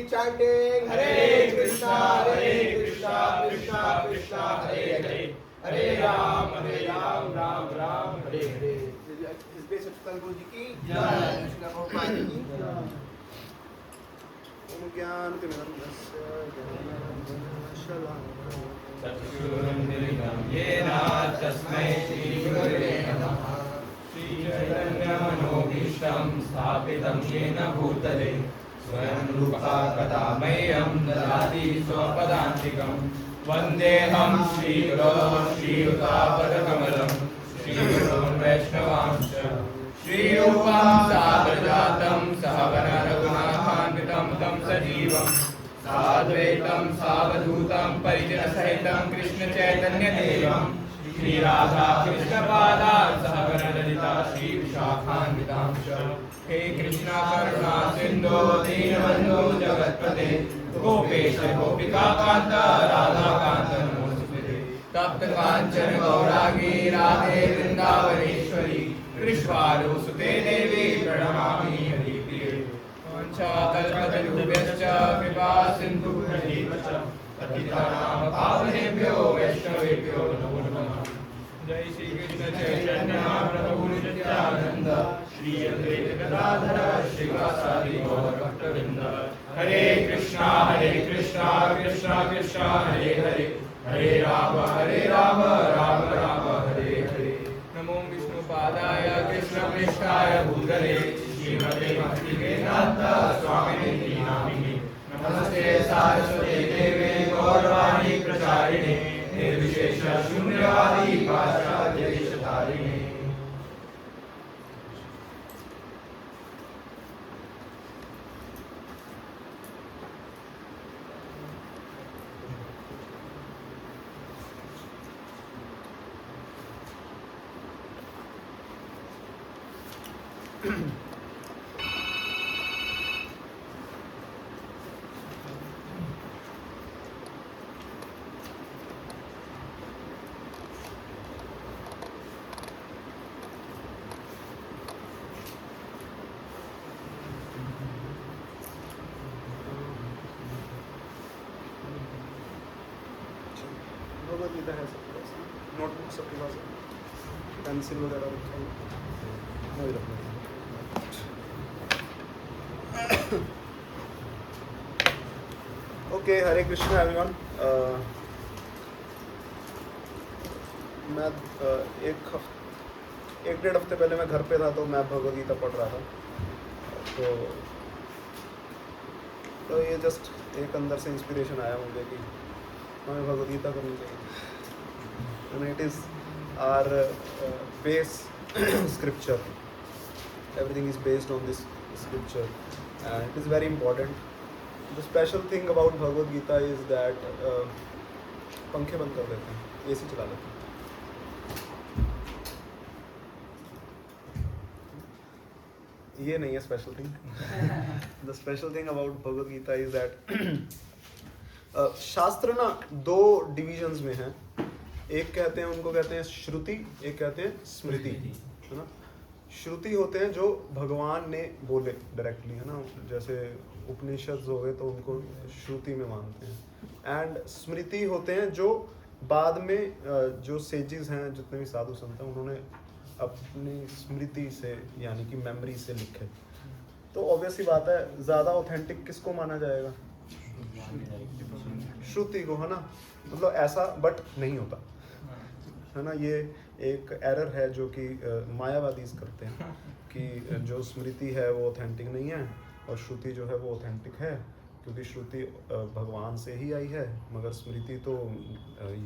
chanting Hare Krishna, Krishna Krishna, Hare Hare, Hare Ram, Ram Ram, Hare Hare. His Grace Sachitand Guru Ji ki Jai, Krishna Prabhupada Ji ki Jai. Om Gyan Timirandasya चक्षुरुन्मिलितं येन तस्मै श्रीगुरवे नमः। श्रीचैतन्यमनोभीष्टं स्थापितं येन भूतले स्वयं रूपा कदा मह्यं ददाति स्वपदान्तिकं। वन्देऽहं श्रीगुरो श्रीयुतापदकमलं श्रीगुरोन् वैष्णवांश्च श्रीरूपं साग्रजातं सहगण रघुनाथान्वितं तं सजीवम् साद्वैतं सावधूतं परिजनसहितं कृष्ण चैतन्य देवं श्री राधा कृष्ण पादान् सहगण ललिता श्री विशाखान्वितांश्च। हे कृष्णा करुणा सिन्धो दीनबन्धो जगत्पते गोपेश गोपिका कान्त राधा कान्त नमोस्तुते। तप्त काञ्चन गौरांगी राधे वृन्दावनेश्वरी कृष्णानुसुते देवी प्रणमामि हरिप्रिये। कल्पतरुभ्यश्च कृपा सिन्धुभ्यैव च पतितानां पावनेभ्यो वैष्णवेभ्यो नमो नमः। जय श्री कृष्ण चैतन्य प्रभु नित्यानंद श्री अद्वैत गदाधर श्रीवासादि गौर भक्तवृंद। हरे कृष्णा कृष्णा कृष्णा हरे हरे, हरे राम राम राम हरे हरे। नमो विष्णुपादाय कृष्ण पृष्ठाय भूतले श्रीमते भक्तिवेदांत स्वामिने नामिने। नमस्ते सारस्वते देवे गौरवाणी प्रचारिणे निर्विशेष शून्यवादी पाश्चात्य देशतारिणे। भगवद्गीता है सबके पास, नोटबुक सबके पास है, पेंसिल वगैरह रखा है, वही रखना है। ओके, हरे कृष्णा एवरीवन। मैं एक डेढ़ हफ्ते पहले मैं घर पे था तो मैं भगवद्गीता पढ़ रहा था। तो ये जस्ट एक अंदर से इंस्पिरेशन आया मुझे कि हमें भगवद्गीता करनी चाहिए। And it is our base scripture. Everything is based on this scripture, and it is very important. The special thing about Bhagavad Gita is that पंखे बंद कर देते हैं, AC चला लेते हैं। ये नहीं है special thing. The special thing about Bhagavad Gita is that शास्त्र ना दो डिविजन्स में हैं। एक कहते हैं, उनको कहते हैं श्रुति, एक कहते हैं स्मृति, है ना। श्रुति होते हैं जो भगवान ने बोले डायरेक्टली, है ना, जैसे उपनिषद हो गए तो उनको श्रुति में मानते हैं। एंड स्मृति होते हैं जो बाद में जो सेजेस हैं, जितने भी साधु संत हैं, उन्होंने अपनी स्मृति से यानी कि मेमोरी से लिखे। तो ऑब्वियसली बात है, ज़्यादा ऑथेंटिक किसको माना जाएगा? श्रुति को, है ना। मतलब ऐसा बट नहीं होता, है ना। ये एक एरर है जो कि मायावादी करते हैं कि जो स्मृति है वो ऑथेंटिक नहीं है और श्रुति जो है वो ऑथेंटिक है, क्योंकि श्रुति भगवान से ही आई है, मगर स्मृति तो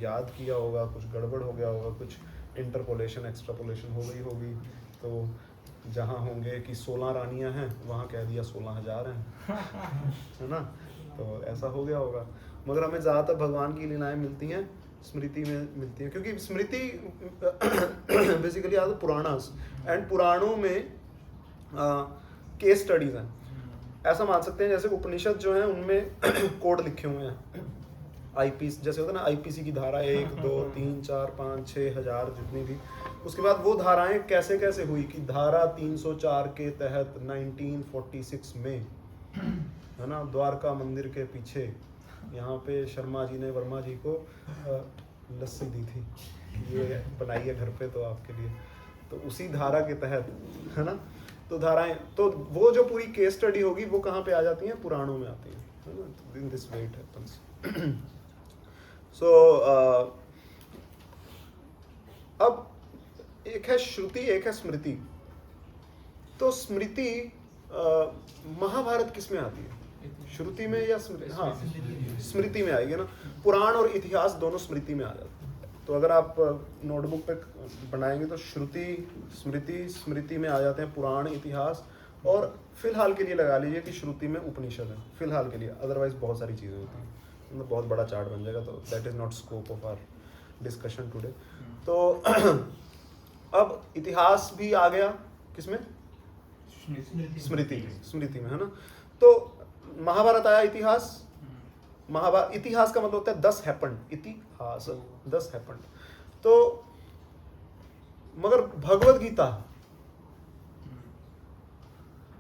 याद किया होगा, कुछ गड़बड़ हो गया होगा, कुछ इंटरपोलेशन एक्स्ट्रापोलेशन हो गई होगी। तो जहाँ होंगे कि 16 रानियाँ हैं, वहाँ कह दिया 16,000 हैं, है ना। तो ऐसा हो गया होगा, मगर हमें ज़्यादातर भगवान की लीलाएं मिलती हैं स्मृति में मिलती हैं, क्योंकि स्मृति basically are the Puranas, and पुराणों में केस स्टडीज़ हैं। ऐसा मान सकते हैं जैसे उपनिषद जो हैं उनमें कोड लिखे हुए हैं, आईपीसी जैसे होता है ना, आईपीसी की धारा 1, 2, 3, 4, 5, 6,000 जितनी भी। उसके बाद वो धाराएं कैसे कैसे हुई कि धारा 304 के तहत 1946 में है ना। द्वारका मंदिर के पीछे यहाँ पे शर्मा जी ने वर्मा जी को लस्सी दी थी कि ये बनाइए घर पे तो आपके लिए, तो उसी धारा के तहत, है ना। तो धाराएं, तो वो जो पूरी केस स्टडी होगी वो कहाँ पे आ जाती हैं, पुराणों में आती हैं, है ना। In this way it happens. So अब एक है श्रुति, एक है स्मृति। तो स्मृति महाभारत किस में आती है, श्रुति में या स्मृति? हाँ, स्मृति में आएगी ना। पुराण और इतिहास दोनों स्मृति में आ जाते हैं। तो अगर आप नोटबुक पे बनाएंगे तो श्रुति, स्मृति, स्मृति में आ जाते हैं पुराण, इतिहास, और फिलहाल के लिए लगा लीजिए कि श्रुति में उपनिषद है, फिलहाल के लिए। अदरवाइज बहुत सारी चीज़ें होती हैं, मतलब बहुत बड़ा चार्ट बन जाएगा, तो that is not scope of our discussion today. तो अब इतिहास भी आ गया किसमें, स्मृति में, है ना। तो महाभारत आया, इतिहास, इतिहास का मतलब होता है 10 हैपेंड, इतिहास 10 हैपेंड। तो मगर Bhagavad Gita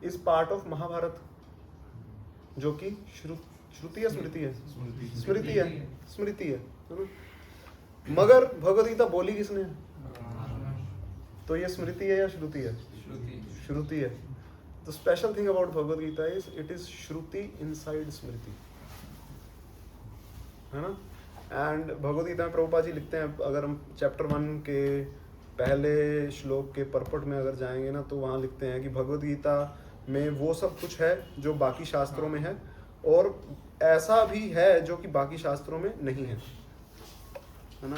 is part of Mahabharata, जो कि श्रुति या स्मृति है, स्मृति है ना? मगर भगवद गीता बोली किसने? तो ये स्मृति है या श्रुति है? श्रुति है। The special thing about Bhagavad Gita is it is Shruti inside Smriti, है ना। एंड भगवद गीता में प्रभुपाद जी लिखते हैं, अगर हम चैप्टर 1 के पहले श्लोक के परपट में अगर जाएंगे ना, तो वहाँ लिखते हैं कि भगवद गीता में वो सब कुछ है जो बाकी शास्त्रों में है, और ऐसा भी है जो कि बाकी शास्त्रों में नहीं है ना।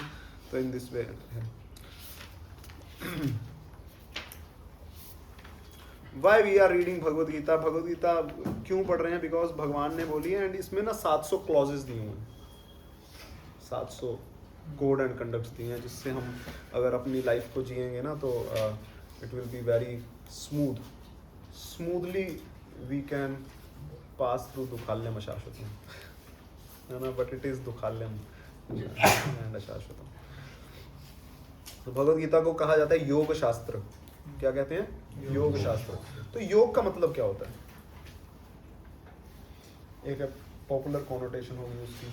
तो इन दिस वे है। Why we are reading Bhagavad Gita? Bhagavad Gita क्यों पढ़ रहे हैं? बिकॉज भगवान ने बोली है, एंड इसमें ना 700 क्लॉजेस दिए हुए हैं, 700 कोड एंड कंडक्ट्स दिए हैं, जिससे हम अगर अपनी लाइफ को जिएंगे ना तो it will be very smoothly we can pass through दुखाल्यम अशाश्वतम, है ना। बट इट इज दुखाल्यम एंड अशाश्वतम। तो भगवद गीता को कहा जाता है योग शास्त्र। क्या कहते हैं? योग शास्त्र। तो योग का मतलब क्या होता है? एक पॉपुलर कॉनोटेशन होगी उसकी,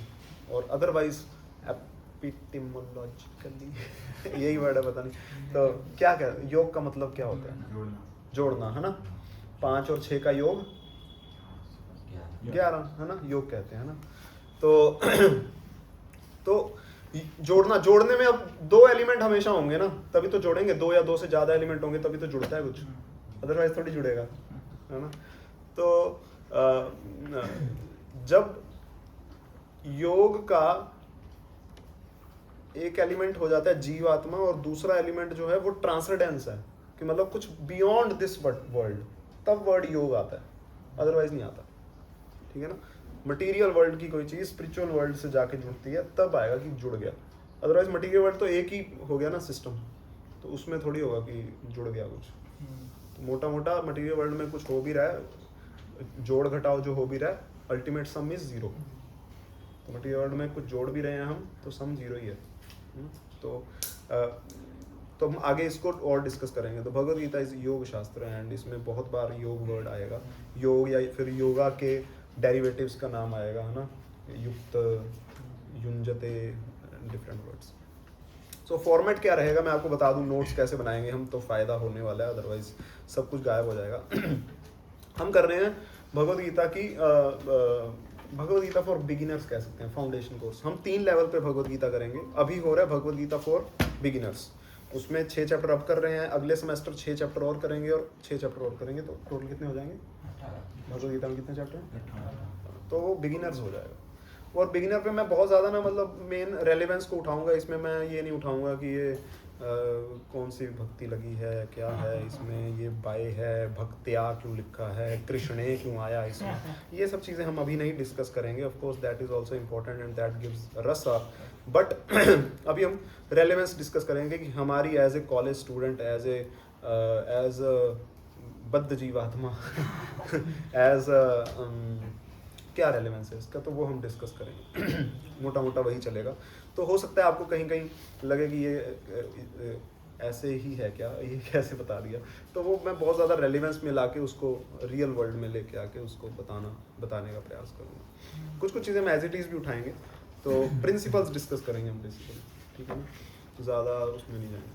और अदरवाइज एपिटिमोलॉजिकली यही वर्ड है, पता नहीं। तो क्या योग का मतलब क्या होता है? जोड़ना, है ना। 5 और 6 का योग 11, है ना, योग कहते हैं ना। तो जोड़ना, जोड़ने में अब 2 एलिमेंट हमेशा होंगे ना, तभी तो जोड़ेंगे। 2 या 2 से ज्यादा एलिमेंट होंगे तभी तो जुड़ता है कुछ, अदरवाइज थोड़ी जुड़ेगा, है ना। तो जब योग का एक एलिमेंट हो जाता है जीवात्मा, और दूसरा एलिमेंट जो है वो ट्रांसेंडेंस है, कि मतलब कुछ बियॉन्ड दिस वर्ल्ड, तब वर्ड योग आता है, अदरवाइज नहीं आता, ठीक है ना। मटीरियल वर्ल्ड की कोई चीज़ स्पिरिचुअल वर्ल्ड से जाके जुड़ती है, तब आएगा कि जुड़ गया। अदरवाइज मटीरियल वर्ल्ड तो एक ही हो गया ना सिस्टम, तो उसमें थोड़ी होगा कि जुड़ गया कुछ। तो मोटा मोटा मटीरियल वर्ल्ड में कुछ हो भी रहा है, जोड़ घटाव जो हो भी रहा है, अल्टीमेट सम इज 0। तो मटीरियल वर्ल्ड में कुछ जोड़ भी रहे हैं हम, तो सम 0 ही है। तो हम आगे इसको और डिस्कस करेंगे। तो भगवद गीता इज योग शास्त्र, एंड इसमें बहुत बार योग वर्ड आएगा, योग या फिर योगा के डेरिवेटिव्स का नाम आएगा, है ना, युक्त, युंजते, डिफरेंट वर्ड्स। सो फॉर्मेट क्या रहेगा मैं आपको बता दूं, नोट्स कैसे बनाएंगे हम, तो फ़ायदा होने वाला है, अदरवाइज सब कुछ गायब हो जाएगा। हम कर रहे हैं भगवद गीता की भगवद गीता फॉर बिगिनर्स कह सकते हैं, फाउंडेशन कोर्स। हम 3 लेवल पे भगवद गीता करेंगे। अभी हो रहा है भगवद गीता फॉर बिगिनर्स, उसमें 6 चैप्टर अब कर रहे हैं, अगले सेमेस्टर 6 चैप्टर और करेंगे, और 6 चैप्टर और करेंगे, तो टोटल कितने हो जाएंगे? भगवद गीता में कितने चैप्टर हैं? तो वो बिगिनर्स हो जाएगा। और बिगिनर पे मैं बहुत ज़्यादा ना, मतलब मेन रेलेवेंस को उठाऊंगा इसमें। मैं ये नहीं उठाऊंगा कि ये कौन सी भक्ति लगी है, क्या है इसमें, ये बाय है, भक्त्या क्यों लिखा है, कृष्णे क्यों आया इसमें, ये सब चीज़ें हम अभी नहीं डिस्कस करेंगे। Of course that is also important and that gives rasa, but अभी हम रेलेवेंस डिस्कस करेंगे कि हमारी as a college student, as baddha jivatma as क्या रेलेवेंस है इसका, तो वो हम डिस्कस करेंगे। मोटा मोटा वही चलेगा। तो हो सकता है आपको कहीं कहीं लगे कि ये ऐसे ही है क्या, ये कैसे बता दिया। तो वो मैं बहुत ज़्यादा रेलिवेंस में ला के उसको रियल वर्ल्ड में लेके आके उसको बताने का प्रयास करूँगा। कुछ चीज़ें हम एज इट इज़ भी उठाएंगे, तो प्रिंसिपल्स डिस्कस करेंगे हम बेसिकली, ठीक है ना, ज़्यादा उसमें नहीं जाएंगे।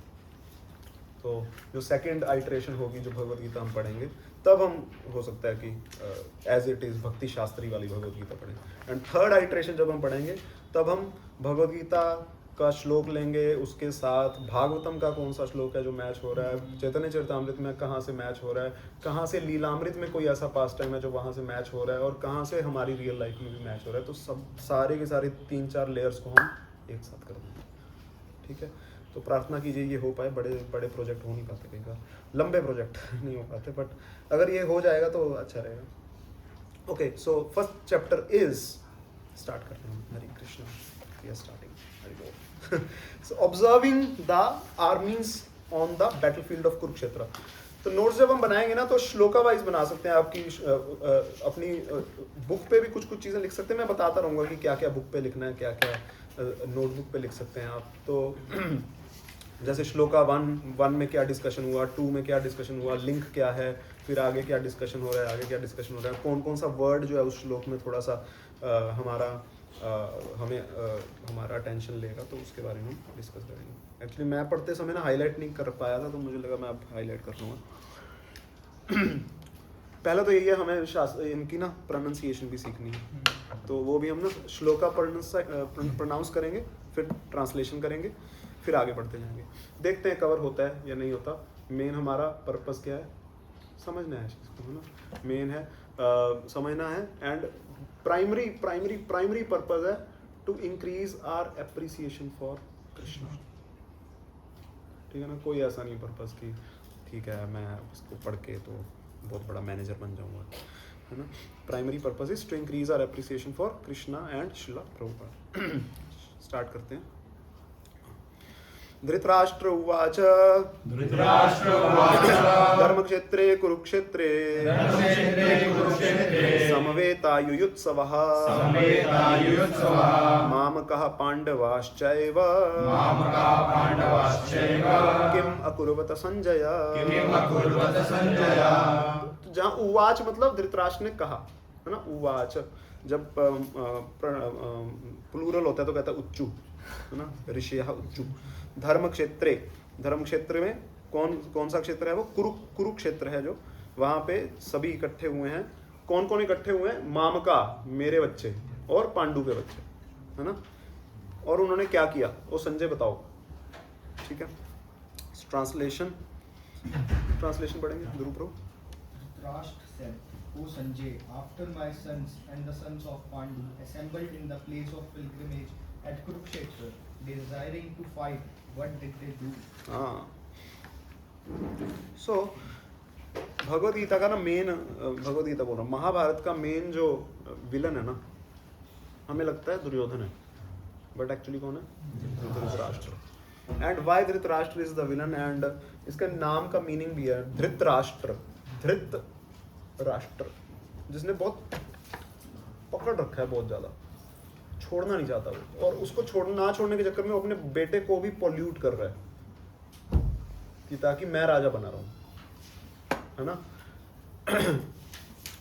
तो जो सेकंड आइटरेशन होगी जो भगवद गीता हम पढ़ेंगे, तब हम हो सकता है कि एज इट इज़ भक्ति शास्त्री वाली भगवद गीता पढ़ें। एंड थर्ड आइटरेशन जब हम पढ़ेंगे तब हम भगवद गीता का श्लोक लेंगे, उसके साथ भागवतम का कौन सा श्लोक है जो मैच हो रहा है, चैतन्य चरितामृत में कहाँ से मैच हो रहा है, कहाँ से लीलामृत में कोई ऐसा पास टाइम है जो वहाँ से मैच हो रहा है, और कहाँ से हमारी रियल लाइफ में भी मैच हो रहा है। तो सब सारे के सारे 3-4 लेयर्स को हम एक साथ कर देंगे, ठीक है। तो प्रार्थना कीजिए ये हो पाए। बड़े बड़े प्रोजेक्ट हो नहीं पाते कई बार, लंबे प्रोजेक्ट नहीं हो पाते, बट अगर ये हो जाएगा तो अच्छा रहेगा। Okay, so first chapter is start कर रहे हैं। Hare Krishna, we are starting. Hari बोल। So observing the armies on the battlefield of Kurukshetra. तो नोट्स जब हम बनाएंगे ना तो श्लोका वाइज बना सकते हैं। आपकी अपनी बुक पे भी कुछ कुछ चीज़ें लिख सकते हैं। मैं बताता रहूँगा कि क्या क्या बुक पे लिखना है, क्या क्या नोटबुक पे लिख सकते हैं आप। तो जैसे श्लोका 1 में क्या डिस्कशन हुआ, 2 में क्या डिस्कशन हुआ, लिंक क्या है, फिर आगे क्या डिस्कशन हो रहा है, आगे क्या डिस्कशन हो रहा है, कौन कौन सा वर्ड जो है उस श्लोक में थोड़ा सा हमारा अटेंशन लेगा, तो उसके बारे में हम डिस्कस करेंगे। एक्चुअली मैं पढ़ते समय ना हाईलाइट नहीं कर पाया था, तो मुझे लगा मैं अब हाईलाइट कर लूँगा। पहला तो यही है, हमें इनकी ना प्रोनाउंसिएशन भी सीखनी है, तो वो भी हम ना श्लोका प्रोनाउंस करेंगे, फिर ट्रांसलेशन करेंगे, फिर आगे बढ़ते जाएंगे। देखते हैं कवर होता है या नहीं होता। मेन हमारा पर्पस क्या है, समझना है चीज़ को, है ना। मेन है समझना है, एंड प्राइमरी पर्पस है to increase our appreciation for Krishna, ठीक है ना। कोई ऐसा नहीं पर्पस कि ठीक है मैं इसको पढ़ के तो बहुत बड़ा मैनेजर बन जाऊंगा, है ना। Primary purpose is to increase our appreciation for Krishna and Srila Prabhupada. Start करते हैं। धृतराष्ट्र उवाच धर्मक्षेत्रे कुरुक्षेत्रे समवेतायुयुत्सवः मामकः पाण्डवाश्चैव किम् अकुर्वत संजय। जहाँ उवाच मतलब धृतराष्ट्र ने कहा, है ना। उवाच जब प्लूरल होता है तो कहता है उच्चु, है ना, ऋषियः उच्चु। धर्म क्षेत्र में कौन सा क्षेत्र है वो, कुरुक्षेत्र है, जो वहाँ पे सभी इकट्ठे हुए हैं। कौन कौन इकट्ठे हुए हैं, मामका मेरे बच्चे और पांडु के बच्चे, है ना। और उन्होंने क्या किया वो संजय बताओ, ठीक है। ट्रांसलेशन पढ़ेंगे ध्रुव प्रभु। Dhritarashtra said, O Sanjay, after my sons and the sons of Pandu assembled in the place of pilgrimage at Kurukshetra, desiring to fight, what did they do? सो भगवद गीता का ना मेन, भगवद गीता बोल रहा हूँ, महाभारत का मेन जो विलन है ना, हमें लगता है दुर्योधन है, बट एक्चुअली कौन है, Dhritarashtra. And why Dhritarashtra is the villain, and इसका नाम का मीनिंग भी है धृतराष्ट्र, धृत राष्ट्र, जिसने बहुत पकड़ रखा है, बहुत ज्यादा छोड़ना नहीं चाहता वो, और उसको ना छोड़ने के चक्कर में वो अपने बेटे को भी पॉल्यूट कर रहा है कि ताकि मैं राजा बना रहा हूं, है ना।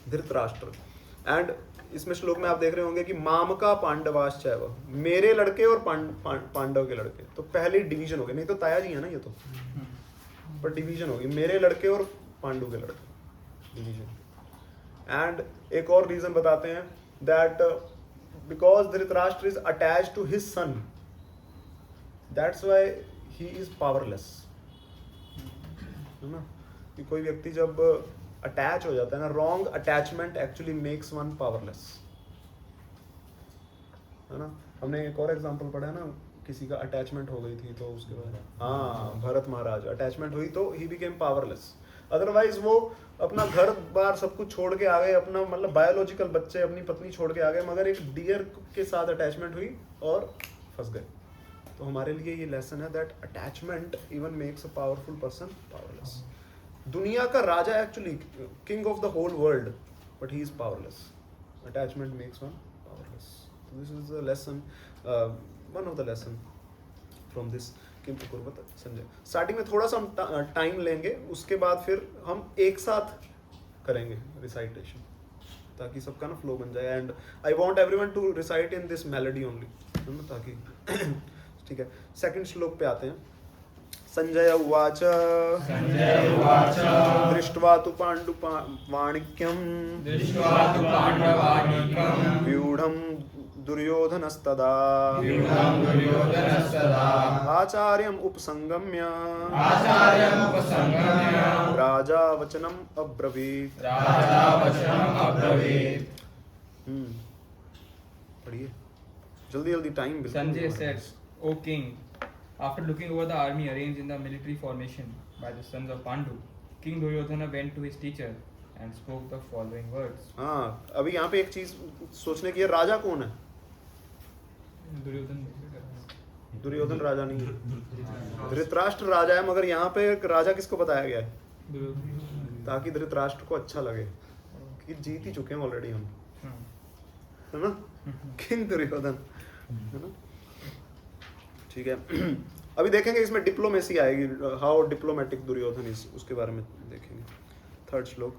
धृतराष्ट्र। एंड इसमें श्लोक में आप देख रहे होंगे कि मामका पांडवाश्चैव, मेरे लड़के और पांडव के लड़के। तो पहले डिवीजन हो गया, नहीं तो ताया जी है ना ये तो, पर डिवीजन होगी, मेरे लड़के और पांडु के लड़के, डिवीजन। एंड एक और रीजन बताते हैं, that because Dhritarashtra is attached to his son, that's why he is powerless, है ना। कि कोई व्यक्ति जब अटैच हो जाता है ना, wrong attachment actually makes one powerless, है ना। हमने एक और एग्जांपल पढ़ा है ना, किसी का अटैचमेंट हो गई थी तो उसके बाद, हाँ, भरत महाराज, अटैचमेंट हुई तो ही बिकेम पावरलेस। अदरवाइज वो अपना घर बार सब कुछ छोड़ के आ गए, अपना मतलब बायोलॉजिकल बच्चे, अपनी पत्नी छोड़ के आ गए, मगर एक डियर के साथ अटैचमेंट हुई और फंस गए। तो हमारे लिए ये लेसन है that attachment even makes a powerful person powerless. दुनिया का राजा actually king of the whole world, but he is powerless. Attachment makes one powerless. This is a lesson, one of the lesson from this. किंतु कुर्वत Sanjay. Starting में थोड़ा सा हम time लेंगे, उसके बाद फिर हम एक साथ करेंगे रिसाइटेशन, ताकि सबका ना फ्लो बन जाए। And I want everyone to recite in this melody only, है ना, ताकि ठीक है। सेकंड श्लोक पे आते हैं। संजय उवाच संजय उवाच दृष्ट्वा तु पाण्डुवाणिक्यं दृष्ट्वा तु पाण्डवानीकं व्यूढं दुर्योधनस्तदा व्यूढं दुर्योधनस्तदा आचार्यम् उपसंगम्य आचार्यम् उपसंगम्य राजा वचनम् अब्रवीत्। राजा वचनम् अब्रवीत्। पढ़िए जल्दी जल्दी, time Sanjay said, O king, after looking over the army arranged in the military formation by the sons of Pandu, King Duryodhana went to his teacher and spoke the following words. हाँ, अभी यहाँ पे एक चीज सोचने की है, राजा कौन है? दुर्योधन राजा नहीं है, धृतराष्ट्र राजा है। मगर यहाँ पे राजा किसको बताया गया है? ताकि धृतराष्ट्र को अच्छा लगे कि जीत ही चुके हैं ऑलरेडी हम, है ना, किंग दुर्योधन, है ना, ठीक है। अभी देखेंगे इसमें डिप्लोमेसी आएगी, हाउ डिप्लोमेटिक दुर्योधन इज, उसके बारे में देखेंगे। थर्ड श्लोक।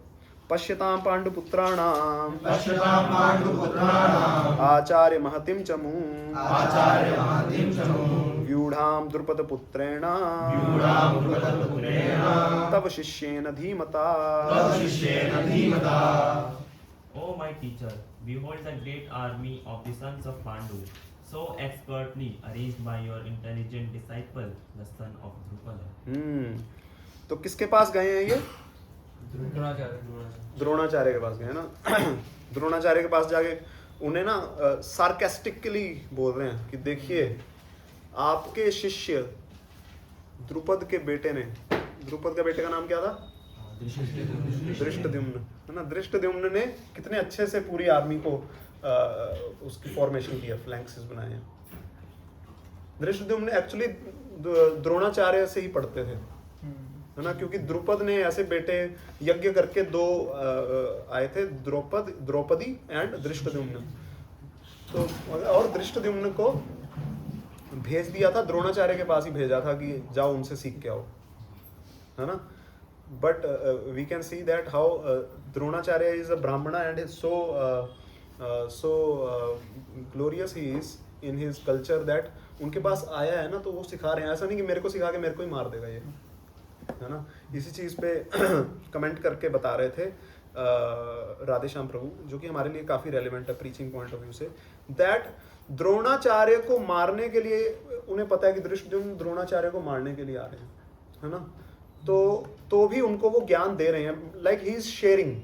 पश्यतां पाण्डुपुत्राणां पश्यतां पाण्डुपुत्राणाम् आचार्य महतिं च मुं आचार्य महतिं च मुं व्यूढां द्रुपदपुत्रेण व्यूढां द्रुपदपुत्रेण तव शिष्येन धीमता। तव शिष्येन धीमता। O my teacher, behold the great army of the sons of Pandu, so expertly arranged by your intelligent disciple, the son of Drupada. तो किसके पास गए हैं ये? द्रोणाचार्य द्रोणाचार्य के पास गए हैं ना। द्रोणाचार्य के पास जाके उन्हें ना सार्केस्टिकली बोल रहे हैं कि देखिए आपके शिष्य द्रुपद के बेटे ने, द्रुपद के बेटे का नाम क्या था? धृष्टद्युम्न, है ना। धृष्टद्युम्न ने कितने अच्छे से पूरी आर्मी को उसकी फॉर्मेशन किया, फ्लैंक्सेस बनाए हैं। धृष्टद्युम्न एक्चुअली द्रोणाचार्य से ही पढ़ते थे, है ना, क्योंकि द्रुपद ने ऐसे बेटे यज्ञ करके दो आए थे, द्रौपदी एंड धृष्टद्युम्न। तो और धृष्टद्युम्न को भेज दिया था, द्रोणाचार्य के पास ही भेजा था कि जाओ उनसे सीख के आओ, है ना। But we can see that how Dronacharya is a brahmana and is so glorious he is in his culture that उनके पास आया है ना, तो वो सिखा रहे हैं। ऐसा नहीं कि मेरे को सिखा के मेरे को ही मार देगा ये, है ना। इसी चीज़ पे कमेंट करके बता रहे थे राधेश्याम प्रभु, जो कि हमारे लिए काफ़ी रेलिवेंट है प्रीचिंग पॉइंट ऑफ व्यू से, दैट द्रोणाचार्य को मारने के लिए उन्हें पता है कि धृष्टद्युम्न द्रोणाचार्य को मारने के लिए आ रहे हैं, है ना। तो भी उनको वो ज्ञान दे रहे हैं, like he is sharing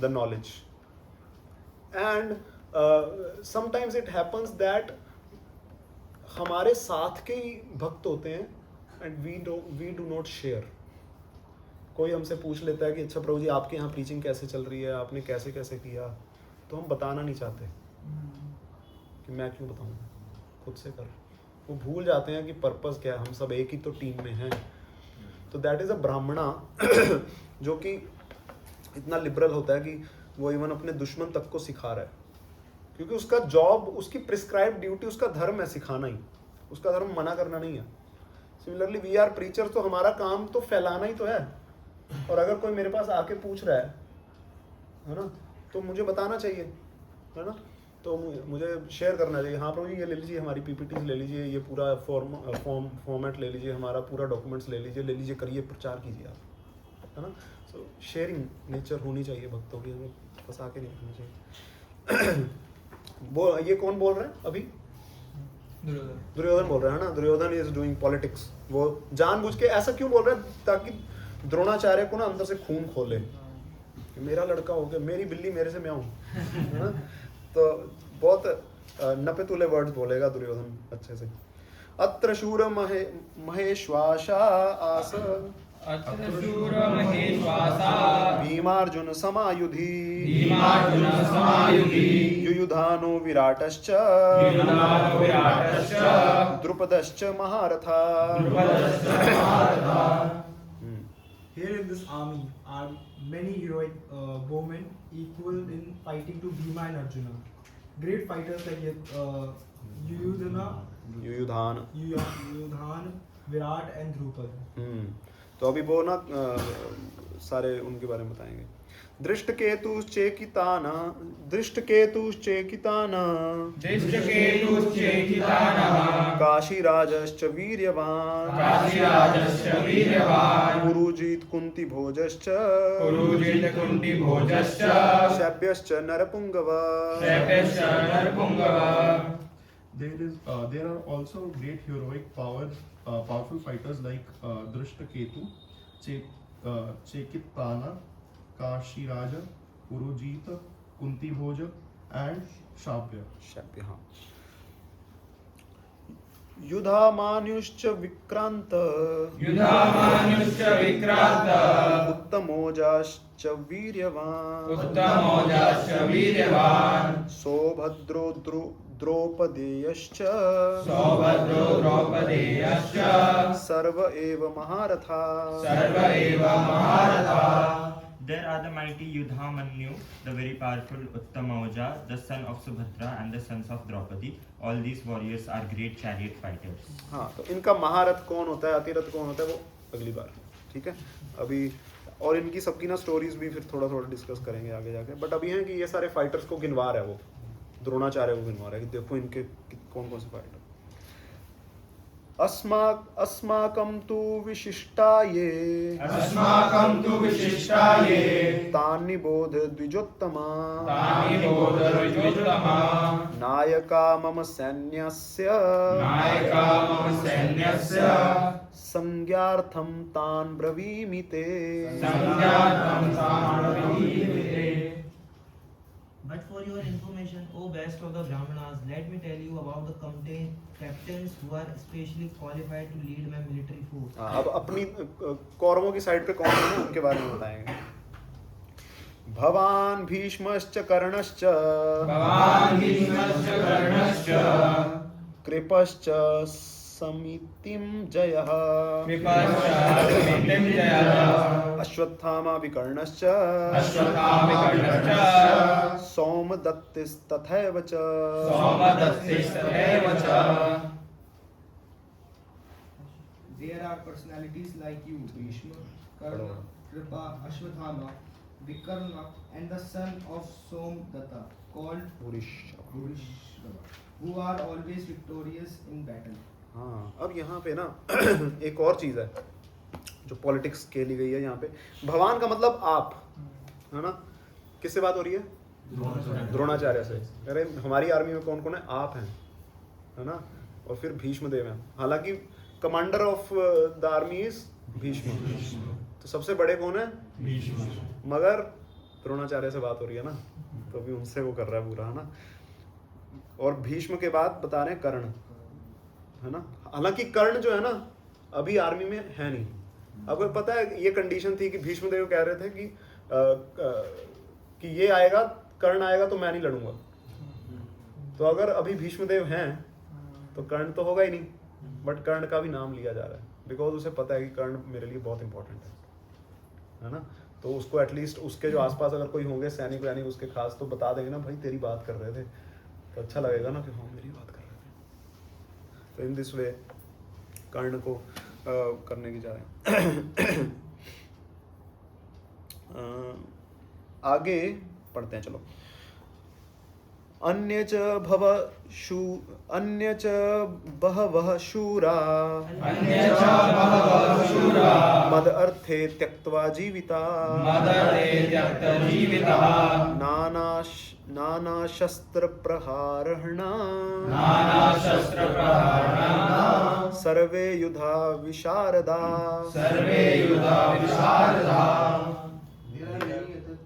the knowledge. And sometimes it happens that हमारे साथ के ही भक्त होते हैं and we do not share. कोई हमसे पूछ लेता है कि अच्छा प्रभु जी आपके यहाँ प्रीचिंग कैसे चल रही है, आपने कैसे कैसे किया, तो हम बताना नहीं चाहते कि मैं क्यों बताऊँ, खुद से कर। वो भूल जाते हैं कि पर्पस क्या है, हम सब एक ही तो टीम में हैं। तो दैट इज़ अ ब्राह्मणा जो कि इतना लिबरल होता है कि वो इवन अपने दुश्मन तक को सिखा रहा है, क्योंकि उसका जॉब, उसकी प्रिस्क्राइब ड्यूटी, उसका धर्म है सिखाना ही, उसका धर्म मना करना नहीं है। सिमिलरली वी आर प्रीचर, तो हमारा काम तो फैलाना ही तो है। और अगर कोई मेरे पास आके पूछ रहा है ना, तो मुझे बताना चाहिए, है ना। तो मुझे शेयर करना चाहिए, हाँ प्रभु जी ये ले लीजिए, हमारी पीपीटीज ले लीजिए, ये पूरा फॉर्मेट ले लीजिए, हमारा पूरा डॉक्यूमेंट्स ले लीजिए, करिए, प्रचार कीजिए आप, है ना। सो शेयरिंग नेचर होनी चाहिए भक्तों की, हमें फंसा के नहीं रखना चाहिए। ये कौन बोल रहे हैं अभी? दुर्योधन बोल रहे हैं ना। Duryodhan is doing politics. वो जानबूझ के ऐसा क्यों बोल रहे हैं? ताकि द्रोणाचार्य को ना अंदर से खून खोले कि मेरा लड़का हो गया, मेरी बिल्ली मेरे से म्याऊं, है ना। तो बहुत नपे तुले वर्ड्स बोलेगा दुर्योधन अच्छे से। अत्र शूर महेश्वासा आस Bhimarjun समायुधि युयुधानो विराटश्च द्रुपदश्च महारथा। Here in this army are many heroic bowmen equal in fighting to Bhima and Arjuna. Great fighters like Yudhana, Yuyudhan. Yuyudhan, Virat and Drupad. तो अभी वो ना सारे उनके बारे में बताएंगे। दृष्टकेतुश्चेकितान काशीराजश्च वीर्यवान् Purujit कुन्तिभोजश्च शैब्यश्च नरपुङ्गव। There are also great heroic powerful fighters like Drishtaketu, Chekitana, Kashiraja, Purujita, Kuntibhoja, and Shabya. हाँ। युधामान्युश्च विक्रांत उत्तमोजाश्च वीर्यवान् सौभद्रो द्रौपदेयश्च सर्व एव महारथा। There are the mighty Yudhamanyu, the very powerful Uttamauja, the son of Subhadra, and the sons of Draupadi. All these warriors are great chariot fighters. हाँ, तो इनका महारथ कौन होता है, अतिरथ कौन होता है, वो अगली बार, ठीक है। अभी और इनकी सबकी ना स्टोरीज भी फिर थोड़ा थोड़ा डिस्कस करेंगे आगे जाके। बट अभी है कि ये सारे फाइटर्स को गिनवा रहा है, वो द्रोणाचार्य को गिनवा रहा है कि देखो इनके कौन कौन से फाइटर। अस्माकं तु विशिष्टाये तान् निबोध द्विजोत्तमा नायका मम सैन्यस्य संज्ञार्थं तान् ब्रवीमि ते। But for your information, O best of the Brahmanas, let me tell you about the captains who are specially qualified to lead my military force. अब अपनी कौरवों की साइड पे कौन है ना, उनके बारे में बताएंगे। भवान भीष्मश्च कर्णश्च कृपश्च समितिं जयः अश्वत्थामा विकर्णश्च सौमदत्तिस्तथैव च। There are personalities like you, Bhishma, Karna, Kripa, Ashwathama, Vikarna, and the son of Somdatta, called Bhurishava, who are always victorious in battle. हाँ, अब यहाँ पे ना एक और चीज़ है जो पॉलिटिक्स के लिए गई है यहाँ पे। भगवान का मतलब आप, है ना। किससे बात हो रही है? द्रोणाचार्य से। कह रहे हमारी आर्मी में कौन कौन है? आप हैं, है ना। और फिर भीष्म देव हैं। हालांकि commander of the army is Bhishma, तो सबसे बड़े कौन है? भीष्म। मगर द्रोणाचार्य से बात हो रही है ना, तो अभी उनसे वो कर रहा है पूरा, है ना। और भीष्म के बाद बता रहे हैं कर्ण, है ना। हालांकि कर्ण जो है ना अभी आर्मी में है नहीं। आपको पता है ये कंडीशन थी कि भीष्मदेव कह रहे थे कि ये आएगा, कर्ण आएगा तो मैं नहीं लड़ूंगा। तो अगर अभी भीष्मदेव हैं तो कर्ण तो होगा ही नहीं, बट कर्ण का भी नाम लिया जा रहा है बिकॉज उसे पता है कि कर्ण मेरे लिए बहुत इंपॉर्टेंट है ना। तो उसको एटलीस्ट उसके जो आसपास अगर कोई होंगे सैनिक वैनिक उसके खास, तो बता देंगे ना भाई तेरी बात कर रहे थे, तो अच्छा लगेगा ना कि हाँ मेरी बात कर रहे थे। तो इन दिस वे कर्ण को करने की जा रहे हैं। आगे पढ़ते हैं, चलो। अन्य च बहवः शूरा मद अर्थे त्यक्त्वा जीविता नाना शस्त्र प्रहारणा सर्वे युधा विशारदा। There are many other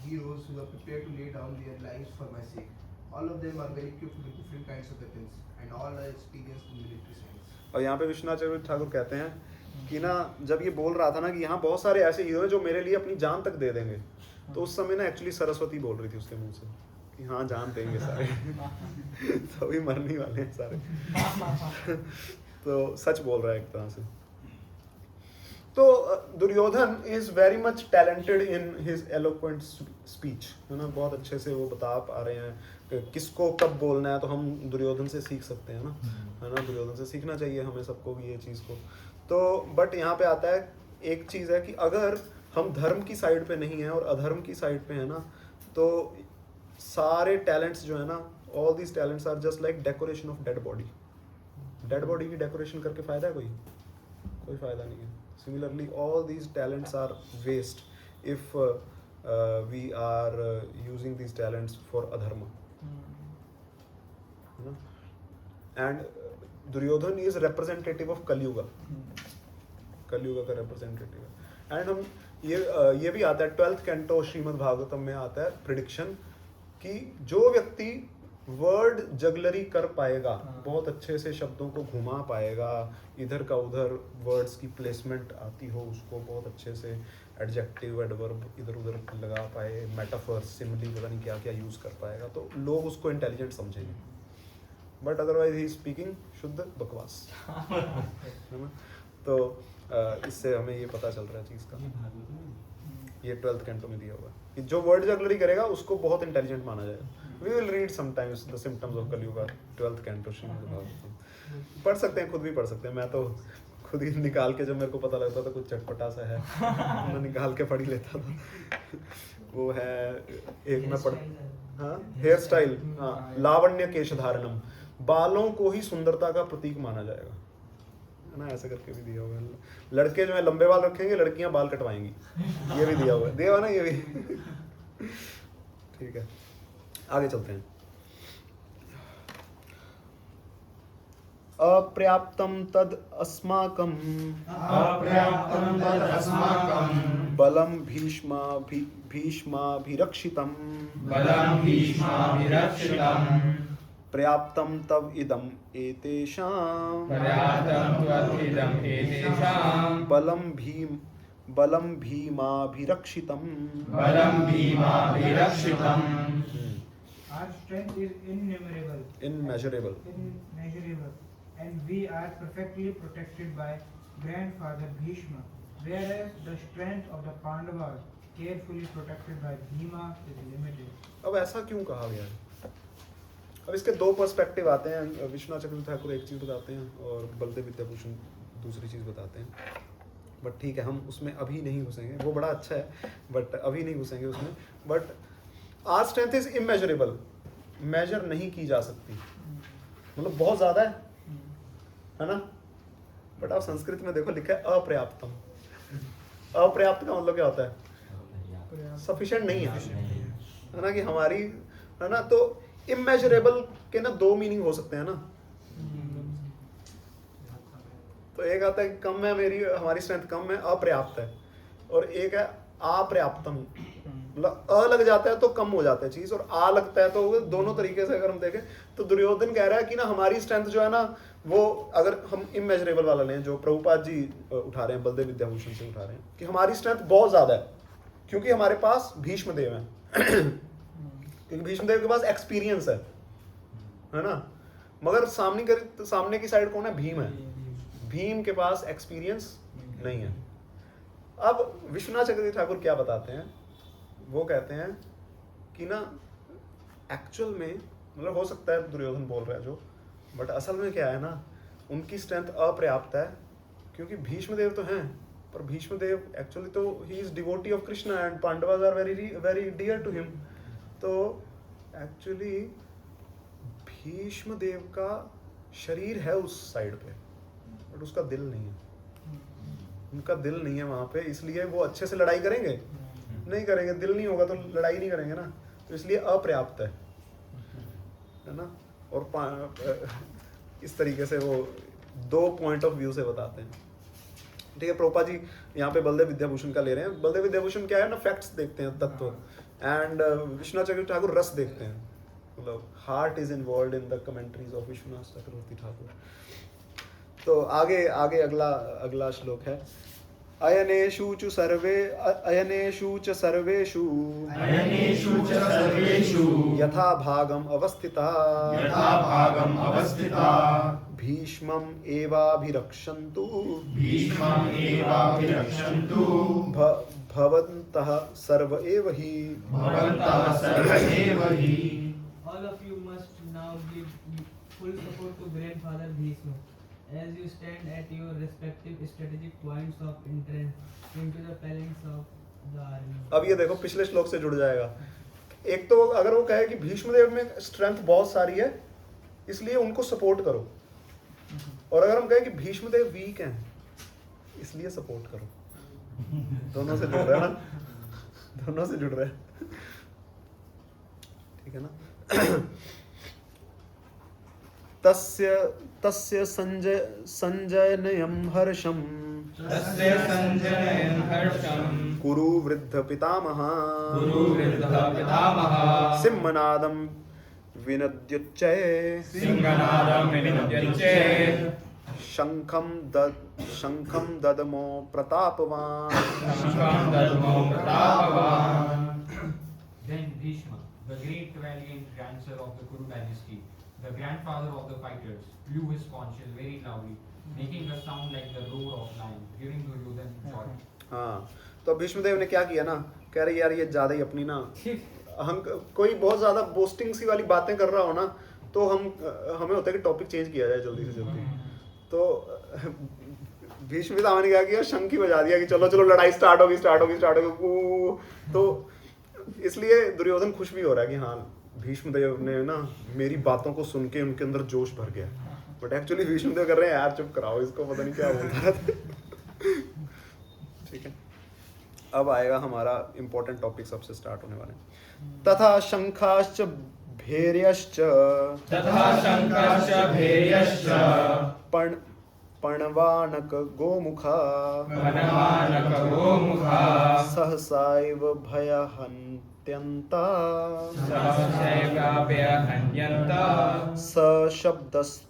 heroes who are prepared to lay down their lives for my sake. All of them are well equipped with different kinds of weapons and all are experienced in military science. और यहाँ पे विश्वनाथ चक्रवर्ती ठाकुर कहते हैं कि ना जब ये बोल रहा था ना कि यहाँ बहुत सारे ऐसे हीरो हैं जो मेरे लिए अपनी जान तक दे देंगे, तो उस समय ना एक्चुअली सरस्वती बोल रही थी उसके मुंह से कि हाँ जान देंगे सारे। तो अभी मरने वाले हैं सारे। तो सच बोल रहा है एक तरह से। तो Duryodhan is very much talented in his eloquent speech, है ना। बहुत अच्छे से वो बता पा रहे हैं, किसको कब बोलना है तो हम दुर्योधन से सीख सकते हैं ना, है ना, दुर्योधन से सीखना चाहिए हमें सबको भी ये चीज़ को। तो बट यहाँ पे आता है एक चीज़ है कि अगर हम धर्म की साइड पे नहीं है और अधर्म की साइड पे है ना, तो सारे टैलेंट्स जो है ना, all these talents are just like decoration of dead body. Dead body की डेकोरेशन करके फ़ायदा है कोई फ़ायदा नहीं है। Similarly all these talents are waste if we are using these talents for अधर्म, है ना। And Duryodhan is representative of Kalyuga, Kalyuga का रिप्रेजेंटेटिव है। एंड हम ये भी आता है 12th कैंटो श्रीमद् भागवतम में आता है प्रिडिक्शन कि जो व्यक्ति वर्ड जगलरी कर पाएगा, बहुत अच्छे से शब्दों को घुमा पाएगा, इधर का उधर वर्ड्स की प्लेसमेंट आती हो उसको, बहुत अच्छे से एडजेक्टिव एडवर्ब इधर उधर लगा पाए, मेटाफर सिमिली पता नहीं क्या क्या यूज़ कर पाएगा, तो लोग उसको इंटेलिजेंट समझेंगे। बट अदरवाइज ही स्पीकिंग शुद्ध बकवास, है ना। तो इससे हमें ये पता चल रहा है चीज़ का, ये 12th कैंटो में दिया हुआ है कि जो वर्ड जगलरी करेगा उसको बहुत इंटेलिजेंट माना जाएगा। We will read sometimes the symptoms of Kalyuga 12th canto Shrimad Bhagavatam, पढ़ सकते हैं, खुद भी पढ़ सकते हैं। मैं तो खुद ही निकाल के, जब मेरे को पता लगता था कुछ चटपटा सा है मैं निकाल के पढ़ ही लेता था। वो है एक मैं पढ़, हाँ, हेयर स्टाइल, हाँ, लावण्य केश धारणम, बालों को ही सुंदरता का प्रतीक माना जाएगा, है ना, ऐसे करके भी दिया हुआ है। लड़के जो है लंबे बाल रखेंगे, लड़कियां बाल कटवाएंगी, ये भी दिया हुआ है, दिया हुआ ना ये भी। ठीक है, आगे चलते हैं। अपर्याप्तम तद अस्माकं बलम भीष्माभिरक्षितम् पर्याप्तं तव इदम् एतेषां बलम भीमाभिरक्षितम्। Our strength is immeasurable, and we are perfectly protected by grandfather Bhishma, whereas the strength of the Pandavas, carefully protected by Bhima, is limited. अब ऐसा क्यों कहा गया है? अब इसके दो पर्सपेक्टिव आते हैं। विश्वनाथ चक्रवर्ती ठाकुर एक चीज़ बताते हैं और बलदेव विद्याभूषण दूसरी चीज़ बताते हैं। बट ठीक है, हम उसमें अभी नहीं घुसेंगे, वो बड़ा अच्छा है बट अभी नहीं घुसेंगे उसमें। But our strength is immeasurable, measure नहीं की जा सकती, मतलब बहुत ज़्यादा है ना। बट आप संस्कृत में देखो लिखा है अपर्याप्तम। अपर्याप्त का मतलब क्या होता है? सफिशिएंट नहीं है ना, कि हमारी, है ना। तो इमेजरेबल के ना दो मीनिंग हो सकते हैं ना। तो एक आता है कि कम है, हमारी स्ट्रेंथ कम है, अपर्याप्त है, और एक है अपर्याप्तम, मतलब अ लग जाता है तो कम हो जाता है चीज, और आ लगता है तो दोनों तरीके से अगर हम देखें तो दुर्योधन कह रहा है कि ना हमारी स्ट्रेंथ जो है ना, वो अगर हम इमेजरेबल वाला लें, जो प्रभुपाद जी उठा रहे हैं, बलदेव विद्याभूषण से उठा रहे हैं, कि हमारी स्ट्रेंथ बहुत ज्यादा है क्योंकि हमारे पास भीष्मदेव है। क्योंकि भीष्मदेव के पास एक्सपीरियंस है ना। मगर सामने की साइड कौन है? भीम है। भीम के पास एक्सपीरियंस नहीं है। अब विश्वनाथ चक्रवर्ती ठाकुर क्या बताते हैं? वो कहते हैं कि ना एक्चुअल में, मतलब हो सकता है दुर्योधन बोल रहा है जो, बट असल में क्या है ना, उनकी स्ट्रेंथ अपर्याप्त है क्योंकि भीष्मदेव तो हैं, पर भीष्मदेव एक्चुअली तो he is devotee of Krishna and Pandavas are very very dear to him. तो एक्चुअली भीष्मदेव का शरीर है उस साइड पे, बट उसका दिल नहीं है। उनका दिल नहीं है वहां पे, इसलिए वो अच्छे से लड़ाई करेंगे नहीं करेंगे, दिल नहीं होगा तो लड़ाई नहीं करेंगे ना, तो इसलिए अपर्याप्त है ना। और इस तरीके से वो दो पॉइंट ऑफ व्यू से बताते हैं। ठीक है, प्रभुपाद जी यहाँ पे बलदेव विद्याभूषण का ले रहे हैं। बलदेव विद्याभूषण क्या है ना, फैक्ट्स देखते हैं, तत्व, एंड विश्वनाथ चक्रवर्ती ठाकुर रस देखते हैं, मतलब heart is involve in the commentaries of Vishwanath Chakravarti Thakur. तो आगे अगला श्लोक है, अयनेषु च सर्वेषु यथा भागम अवस्थिता भीष्मम् एवाभिरक्षन्तु भवन्तः सर्व एव हि all of you must now give full support to grandfather Bhishma as you stand at your respective strategic points of entrance into the phalanx of the army. अब ये देखो पिछले श्लोक से जुड़ जाएगा। एक तो अगर वो कहे कि भीष्मदेव में स्ट्रेंथ बहुत सारी है इसलिए उनको सपोर्ट करो, और अगर हम कहें कि भीष्मदेव वीक हैं इसलिए सपोर्ट करो, दोनों से जुड़ रहा है ना, दोनों से जुड़ रहा है, ठीक है ना। तस्य संजयनयं हर्षं तस्य संजयन् हर्षम् कुरु वृद्ध पितामहा गुरु वृद्धः पितामहः सिंहनादं विनद्युच्चये सिंहनादं विनिद्यच्चे शंखं ददमो प्रतापवान् शंखं दद्मो प्रतापवान्। Then Bhishma, the great valiant grandson of the Kuru dynasty, the grandfather of the fighters, blew his conch shell very loudly, making a sound like the roar of lion, giving Duryodhan joy. हाँ, तो भीष्मदेव ने क्या किया ना, कह रहे यार ये ज्यादा ही अपनी ना हम कोई बहुत ज्यादा बोस्टिंग सी वाली बातें कर रहा हो ना तो हमें होता है कि टॉपिक चेंज किया जाए जल्दी से जल्दी। तो भीष्म पितामह ने क्या किया, शंख ही बजा दिया कि चलो चलो लड़ाई स्टार्ट होगी। तो इसलिए दुर्योधन खुश भी हो रहा है कि हाँ भीष्मदेव ने ना मेरी बातों को सुन के उनके अंदर जोश भर गया, बट एक्चुअली भीष्मदेव कर रहे हैं यार चुप कराओ इसको, पता नहीं क्या बोल रहा था। ठीक है, अब आएगा हमारा इंपॉर्टेंट टॉपिक सबसे स्टार्ट होने वाले। तथा शंखाश्च भैर्यश्च पणवानक गोमुखा सहसैव भयहन्त्यन्ता सशब्दस्तुमुलो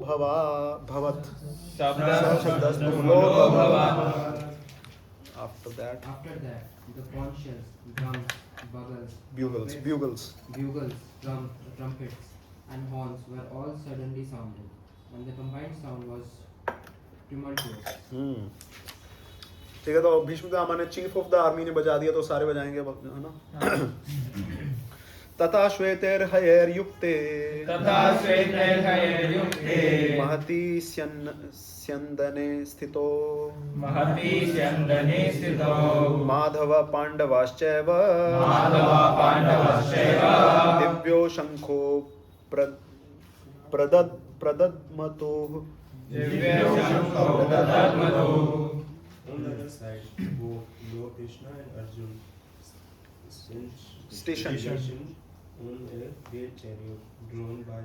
भवत्। After that, the conch shells, drums, bugles, drums, trumpets, and horns were all suddenly sounded, and the combined sound was tumultuous. ठीक है, तो भीष्म पितामह ने चीफ ऑफ द आर्मी ने बजा दिया तो सारे बजाएंगे, है ना। तथा श्वेतैर्हयैर्युक्ते महती स्यन्दने स्थितो Madhav पाण्डवाश्चैव दिव्यो शंखो प्रदद्मतो। On the other side, both Lord Krishna and Arjun stationed on a great chariot drawn by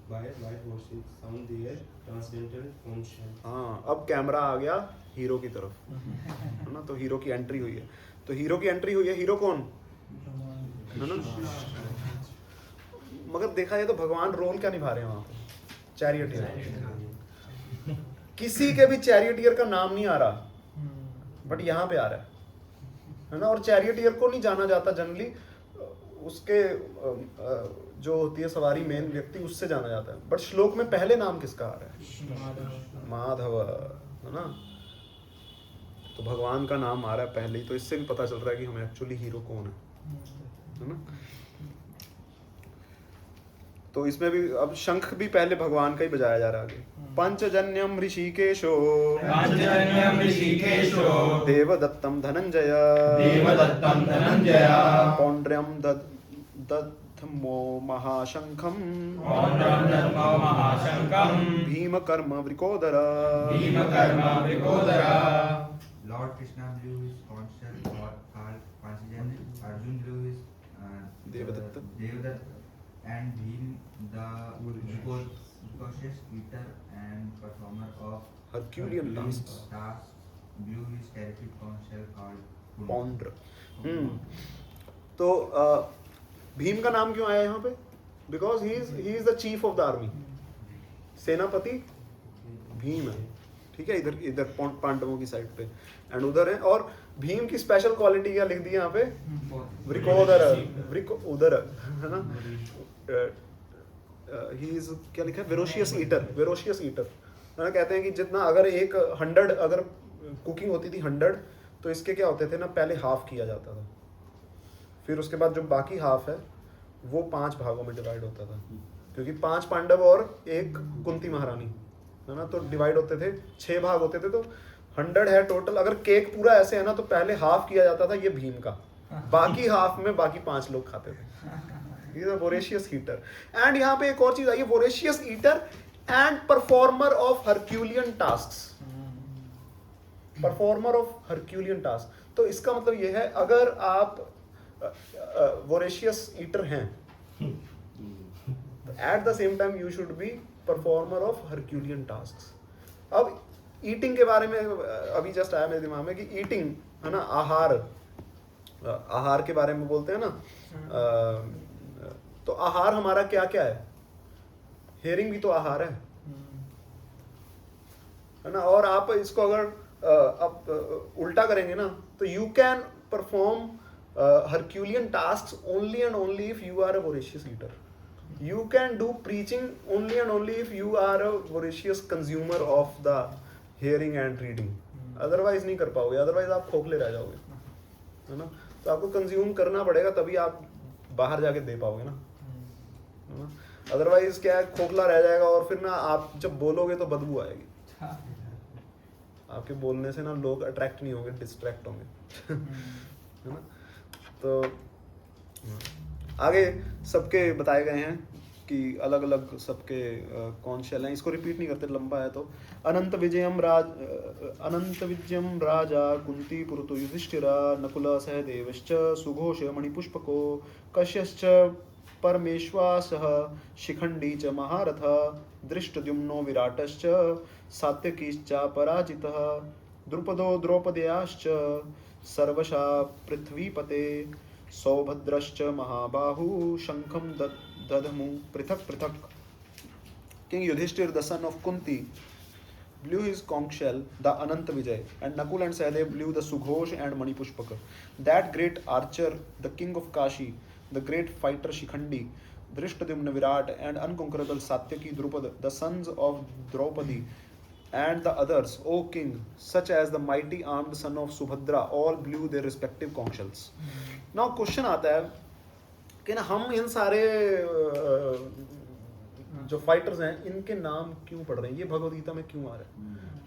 white horses, sound their transcendental conch shell. हाँ, अब कैमरा आ गया हीरो की तरफ, है ना। तो हीरो की एंट्री हुई है, तो हीरो की एंट्री हुई है। हीरो कौन है ना, मगर देखा जाए तो भगवान रोल क्या निभा रहे हैं वहां पे, चैरियटियर। किसी के भी चैरियटियर का नाम नहीं आ रहा, बट यहाँ पे आ रहा है ना। और चैरियटियर को नहीं जाना जाता जनरली, उसके जो होती है सवारी मेन व्यक्ति उससे जाना जाता है, बट श्लोक में पहले नाम किसका आ रहा है, माधव, है ना। तो भगवान का नाम आ रहा है पहले ही, तो इससे भी पता चल रहा है कि हमें एक्चुअली हीरो कौन है ना। तो इसमें भी अब शंख भी पहले भगवान का ही बजाया जा रहा है आगे। पंचजन्यम ऋषिकेशो देवदत्तम Dhananjay पौंड्र्यम दद्धमो महाशंखम भीमकर्म Vrikodar. Lord Krishna blew his conch shell called Panchajan. Arjun blew his Devadatta. And Bhim, the precocious eater and performer of Herculean tasks, blew his terrific conch shell called Pondra. तो भीम का नाम क्यों आया यहाँ पे, because he is the chief of the army, सेनापति भीम है, ठीक है। इधर पांडवों की साइड पे एंड उधर है। और भीम की स्पेशल क्वालिटी क्या लिख दी यहाँ पे, वृकोदर, उदर, है ना। ही इज क्या लिखा है, वेरोशियस ईटर, है ना। कहते हैं कि जितना अगर 100 अगर कुकिंग होती थी 100, तो इसके क्या होते थे ना, पहले हाफ किया जाता था, फिर उसके बाद जो बाकी हाफ है वो 5 भागों में डिवाइड होता था, क्योंकि 5 पांडव और 1 कुंती महारानी है ना, तो डिवाइड होते थे, 6 भाग होते थे, तो 100 है टोटल। अगर केक पूरा ऐसे है ना तो पहले हाफ किया जाता था ये भीम का, बाकी हाफ में बाकी 5 लोग खाते थे। ये वोरेशियस ईटर। एंड यहाँ पे एक और चीज आई है, voracious eater and performer of Herculean tasks, performer of Herculean task. तो इसका मतलब ये है अगर आप वोरेशियस ईटर हैं at the same time you should be performer of Herculean task. अब ईटिंग के बारे में अभी जस्ट आया मेरे दिमाग में कि ईटिंग है ना, आहार के बारे में बोलते हैं ना, तो आहार हमारा क्या क्या है, हेयरिंग भी तो आहार है ना। और आप इसको अगर आप उल्टा करेंगे ना तो you can perform herculean tasks only and only if you are a voracious eater. You can do preaching only and only if you are a voracious consumer of the hearing and reading. Otherwise नहीं कर पाओगे, otherwise आप खोखले रह जाओगे, है ना। तो आपको कंज्यूम करना पड़ेगा तभी आप बाहर जाके दे पाओगे ना, है ना। अदरवाइज क्या है, खोखला रह जाएगा और फिर ना आप जब बोलोगे तो बदबू आएगी, आपके बोलने से ना लोग अट्रैक्ट नहीं होंगे, डिस्ट्रैक्ट होंगे, है ना। तो आगे सबके बताए गए हैं कि अलग अलग सबके कौन शैल हैं, इसको रिपीट नहीं करते, लंबा है। तो अनंत विजयम राजा कुंती पुरुतो युधिष्ठिरा नकुल सहदेवश्च सुघोष मणिपुष्पको कश्यश्च परमेश्वासः शिखंडी च महारथ दृष्टद्युम्नो विराटश्च सात्यकीश्च पराजितः द्रुपदो द्रौपदेयाश्च सर्वशा पृथ्वीपते सौभद्रश्च महाबाहु शंखम दधमु पृथक पृथक। King Yudhishthir, the son of Kunti, blew his conch shell, the Ananta Vijay, and Nakul and Sahadev blew the Sughosh and Manipushpaka. That great archer, the king of Kashi, the great fighter Shikhandi, Drishtadyumna Virat, and unconquerable Satyaki Drupad, the sons of Draupadi, and the others, O king, such as the mighty armed son of Subhadra, all blew their respective conch shells. Now question आता है कि ना हम इन सारे जो fighters हैं इनके नाम क्यों पढ़ रहे हैं, ये भगवद गीता में क्यों आ रहा है।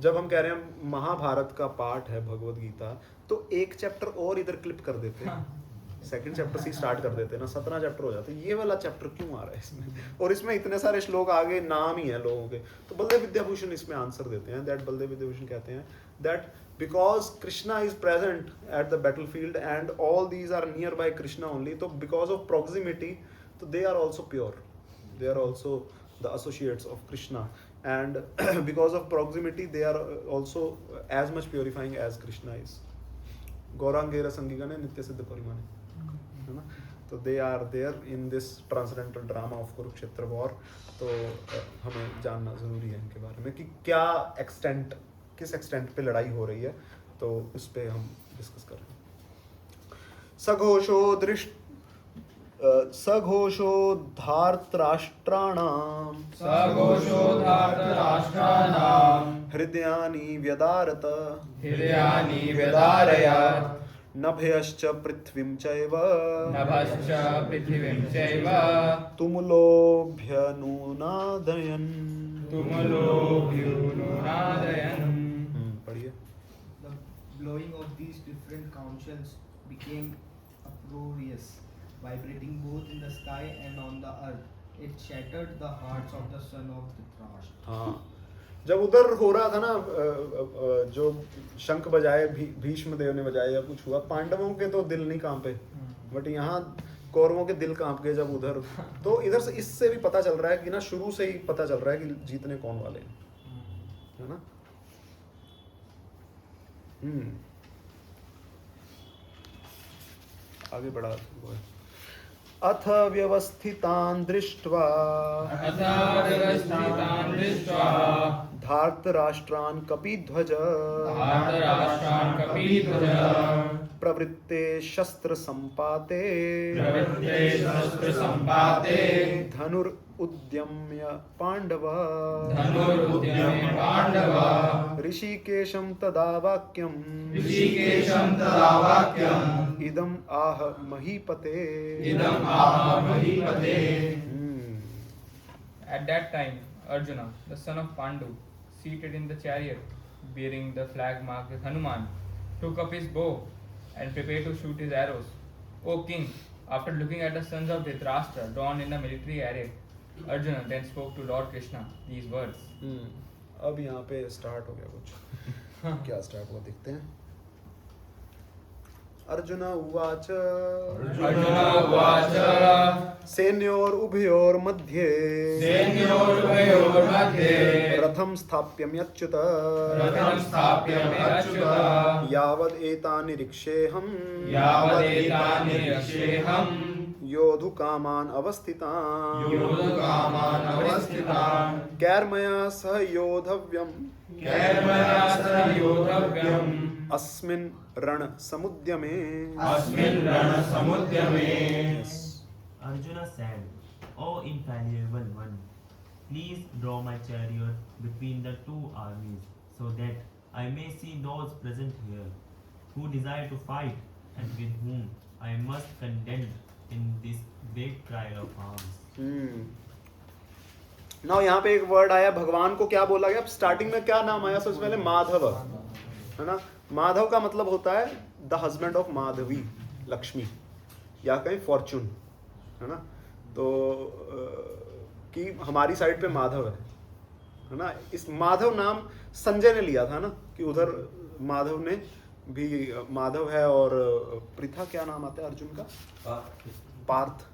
जब हम कह रहे हैं महाभारत का पार्ट है भगवद गीता, तो एक चैप्टर और इधर क्लिप कर देते हैं, सेकंड चैप्टर से स्टार्ट कर देते हैं ना, 17 चैप्टर हो जाते हैं, ये वाला चैप्टर क्यों आ रहा है इसमें, और इसमें इतने सारे श्लोक आगे नाम ही है लोगों के। तो बलदेव विद्याभूषण इसमें आंसर देते हैं, दैट बलदेव विद्याभूषण कहते हैं that because Krishna is present at the battlefield and all these are nearby Krishna only, so because of proximity, so they are also pure, they are also the associates of Krishna, and because of proximity they are also as much purifying as Krishna is. Gaurangera Sangigane Nitya Siddha Parimane, है ना। तो they are there in this transcendental drama of Kurukshetra war. तो हमें जानना ज़रूरी है इनके बारे में कि क्या एक्सटेंट, किस एक्सटेंट पे लड़ाई हो रही है, तो उस पे हम डिस्कस कर रहे हैं। सघोषो धार्तराष्ट्राणां हृदयानि व्यदारत नभयश्च पृथ्वीं चैव तुमुलोऽभ्यनुनादयन्। पढ़िए। The blowing of these different conch shells became uproarious, vibrating both in the sky and on the earth. It shattered the hearts of the son of Dhritarashtra. हाँ, जब उधर हो रहा था ना, जो शंख बजाए भीष्म देव ने बजाए या कुछ हुआ, पांडवों के तो दिल नहीं कांपे, बट यहाँ कौरवों के दिल कांप गए जब उधर। तो इधर से इससे भी पता चल रहा है कि ना, शुरू से ही पता चल रहा है कि जीतने कौन वाले हैं, है ना। आगे बढ़ा हुआ है। अथ व्यवस्थितान् दृष्ट्वा धार्तराष्ट्रान् कपिध्वज प्रवृत्त प्रवृत्ते शस्त्र संपाते धनुरुद्यम्य पांडव ऋषिकेशं तदा वाक्यम् इदम् आह महीपते At that time, Arjuna, the son of Pandu, seated in the chariot, bearing the flag marked with Hanuman, took up his bow and prepared to shoot his arrows. O king, after looking at the sons of Dhritarashtra drawn in the military array, Arjuna then spoke to Lord Krishna these words. अब यहाँ पे start हो गया कुछ क्या start हुआ देखते हैं अर्जुन उवाच सैन्योर उभयोर मध्ये रथं स्थाप्यम्यच्युत यावद् एतानि निरीक्षेऽहं योद्धुकामान् अवस्थितान् कैर्मया सह योद्धव्यम् अस्मिन् रण समुद्यमे Arjuna said, O infallible one, please draw my chariot between the two armies, so that I may see those present here who desire to fight and with whom I must contend in this great trial of arms. Now यहाँ पे एक word आया भगवान को क्या बोला गया starting में क्या नाम आया सबसे पहले माधव है ना माधव का मतलब होता है the husband of Madhavi Lakshmi या कहीं फॉर्चून है ना तो कि हमारी साइड पे माधव है ना इस माधव नाम संजय ने लिया था ना कि उधर माधव ने भी माधव है और पृथा क्या नाम आता है अर्जुन का पार्थ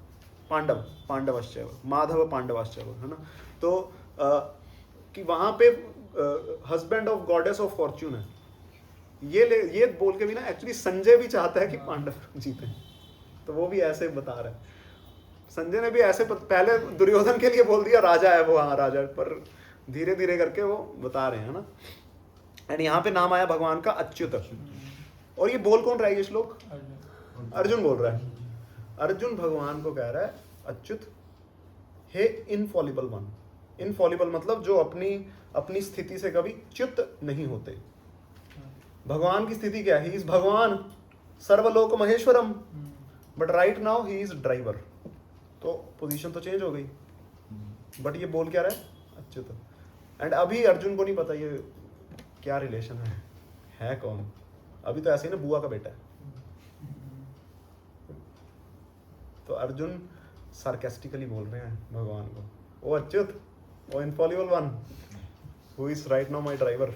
पांडवाश्चैव माधव पांडवाश्चैव है ना तो कि वहां पे husband of goddess of Fortune है ये बोल के भी ना एक्चुअली संजय भी चाहता है कि पांडव जीते तो वो भी ऐसे बता रहा है संजय ने भी ऐसे पहले दुर्योधन के लिए बोल दिया राजा है वो हाँ राजा पर धीरे धीरे करके वो बता रहे हैं ना एंड यहाँ पे नाम आया भगवान का अच्युत और ये बोल कौन रहा है ये श्लोक अर्जुन बोल रहा है अर्जुन भगवान को कह रहा है अच्युत हे इनफॉलिबल वन इनफॉलिबल मतलब जो अपनी स्थिति से कभी च्युत नहीं होते भगवान की स्थिति क्या है ही इज भगवान सर्वलोक महेश्वरम but right now he is driver तो पोजीशन तो चेंज हो गई बट ये बोल क्या रहा है अच्युत एंड अभी अर्जुन को नहीं पता ये क्या रिलेशन है कौन अभी तो ऐसे ही ना बुआ का बेटा है तो अर्जुन सार्केस्टिकली बोल रहे हैं भगवान को O Achyuta O infallible one who is right now my driver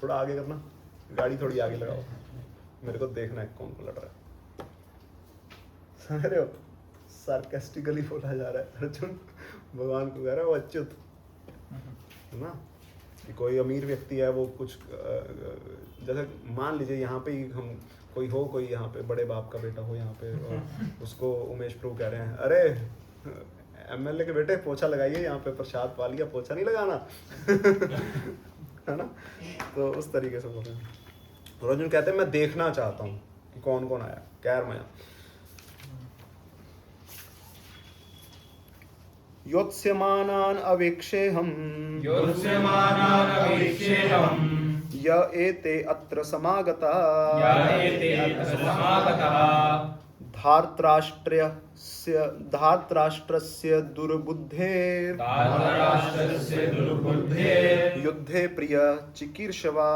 थोड़ा आगे करना गाड़ी थोड़ी आगे लगाओ मेरे को देखना है कौन को लड़ रहा है समझ रहे हो सार्केस्टिकली बोला जा रहा है अर्जुन भगवान को कह रहा है वो अच्युत है ना कि कोई अमीर व्यक्ति है वो कुछ जैसे मान लीजिए यहाँ पे ही हम कोई यहाँ पे बड़े बाप का बेटा हो यहाँ पे और उसको उमेश प्रभु कह रहे हैं अरे एमएलए के बेटे पोछा लगाइए यहाँ पे प्रसाद पा लिया पोछा नहीं लगाना है ना तो उस तरीके से बोल रहे हैं तो अर्जुन कहते हैं मैं देखना चाहता हूँ कि कौन कौन आया कैर्मया योत्स्यमानान् अवेक्षेऽहम् य एते अत्र समागताः धार्तराष्ट्रस्य दुर्बुद्धेर् युद्धे प्रिय चिकीर्षवा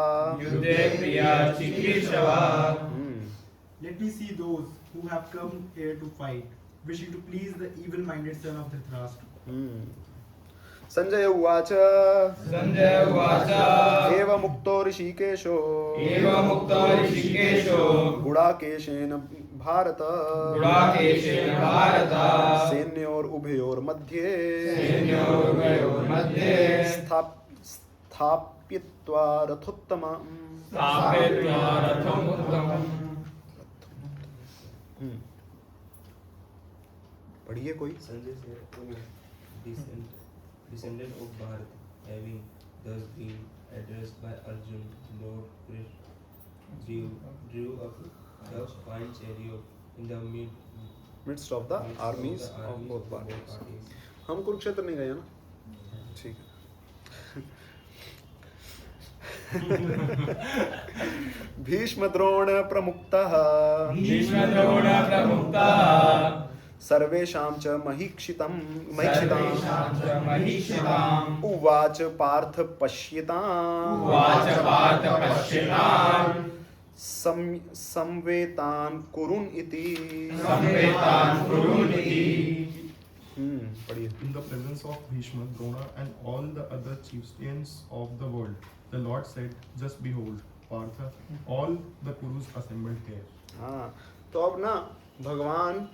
Let me see those who have come here to fight, wishing to please the evil-minded son of Dhritarashtra. Sanjay उवाच एव मुक्तो ऋषिकेशो गुडाकेशेन भारत सैन्योर उभयोर मध्ये स्थाप्यित्वा रथोत्तमम् पढ़िए कोई संजय से descendant of Bharat, having thus been addressed by Arjun, Lord Krishna drew up the fine chariot in the midst of the armies of both parties. हम कुरुक्षेत्र नहीं गए हैं ना, ठीक है. भीष्म द्रोण प्रमुक्तः सर्वेषां च महीक्षिताम् उवाच पार्थ पश्यताम् संवेतान् कुरुन् इति. पढ़िए. In the presence of Bhishma, Drona and all the other chieftains of the world, the Lord said, "Just behold, Partha, all the Kurus assembled here." हाँ, तो अब ना भगवान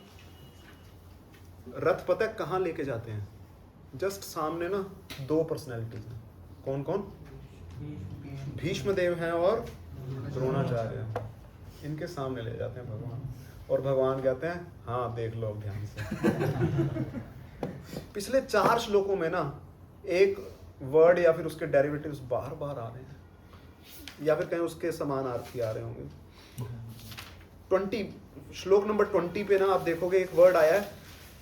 रथ पता कहाँ लेके जाते हैं? जस्ट सामने ना दो पर्सनैलिटीज हैं. कौन कौन? भीष्म देव हैं और द्रोणाचार्य हैं. इनके सामने ले जाते हैं भगवान, और भगवान कहते हैं हाँ देख लो अब ध्यान से. पिछले 4 श्लोकों में ना एक वर्ड या फिर उसके डेरिवेटिव्स बार बार आ रहे हैं, या फिर कहीं उसके समानार्थी आ रहे होंगे. 20 श्लोक नंबर 20 पे ना आप देखोगे एक वर्ड आया है,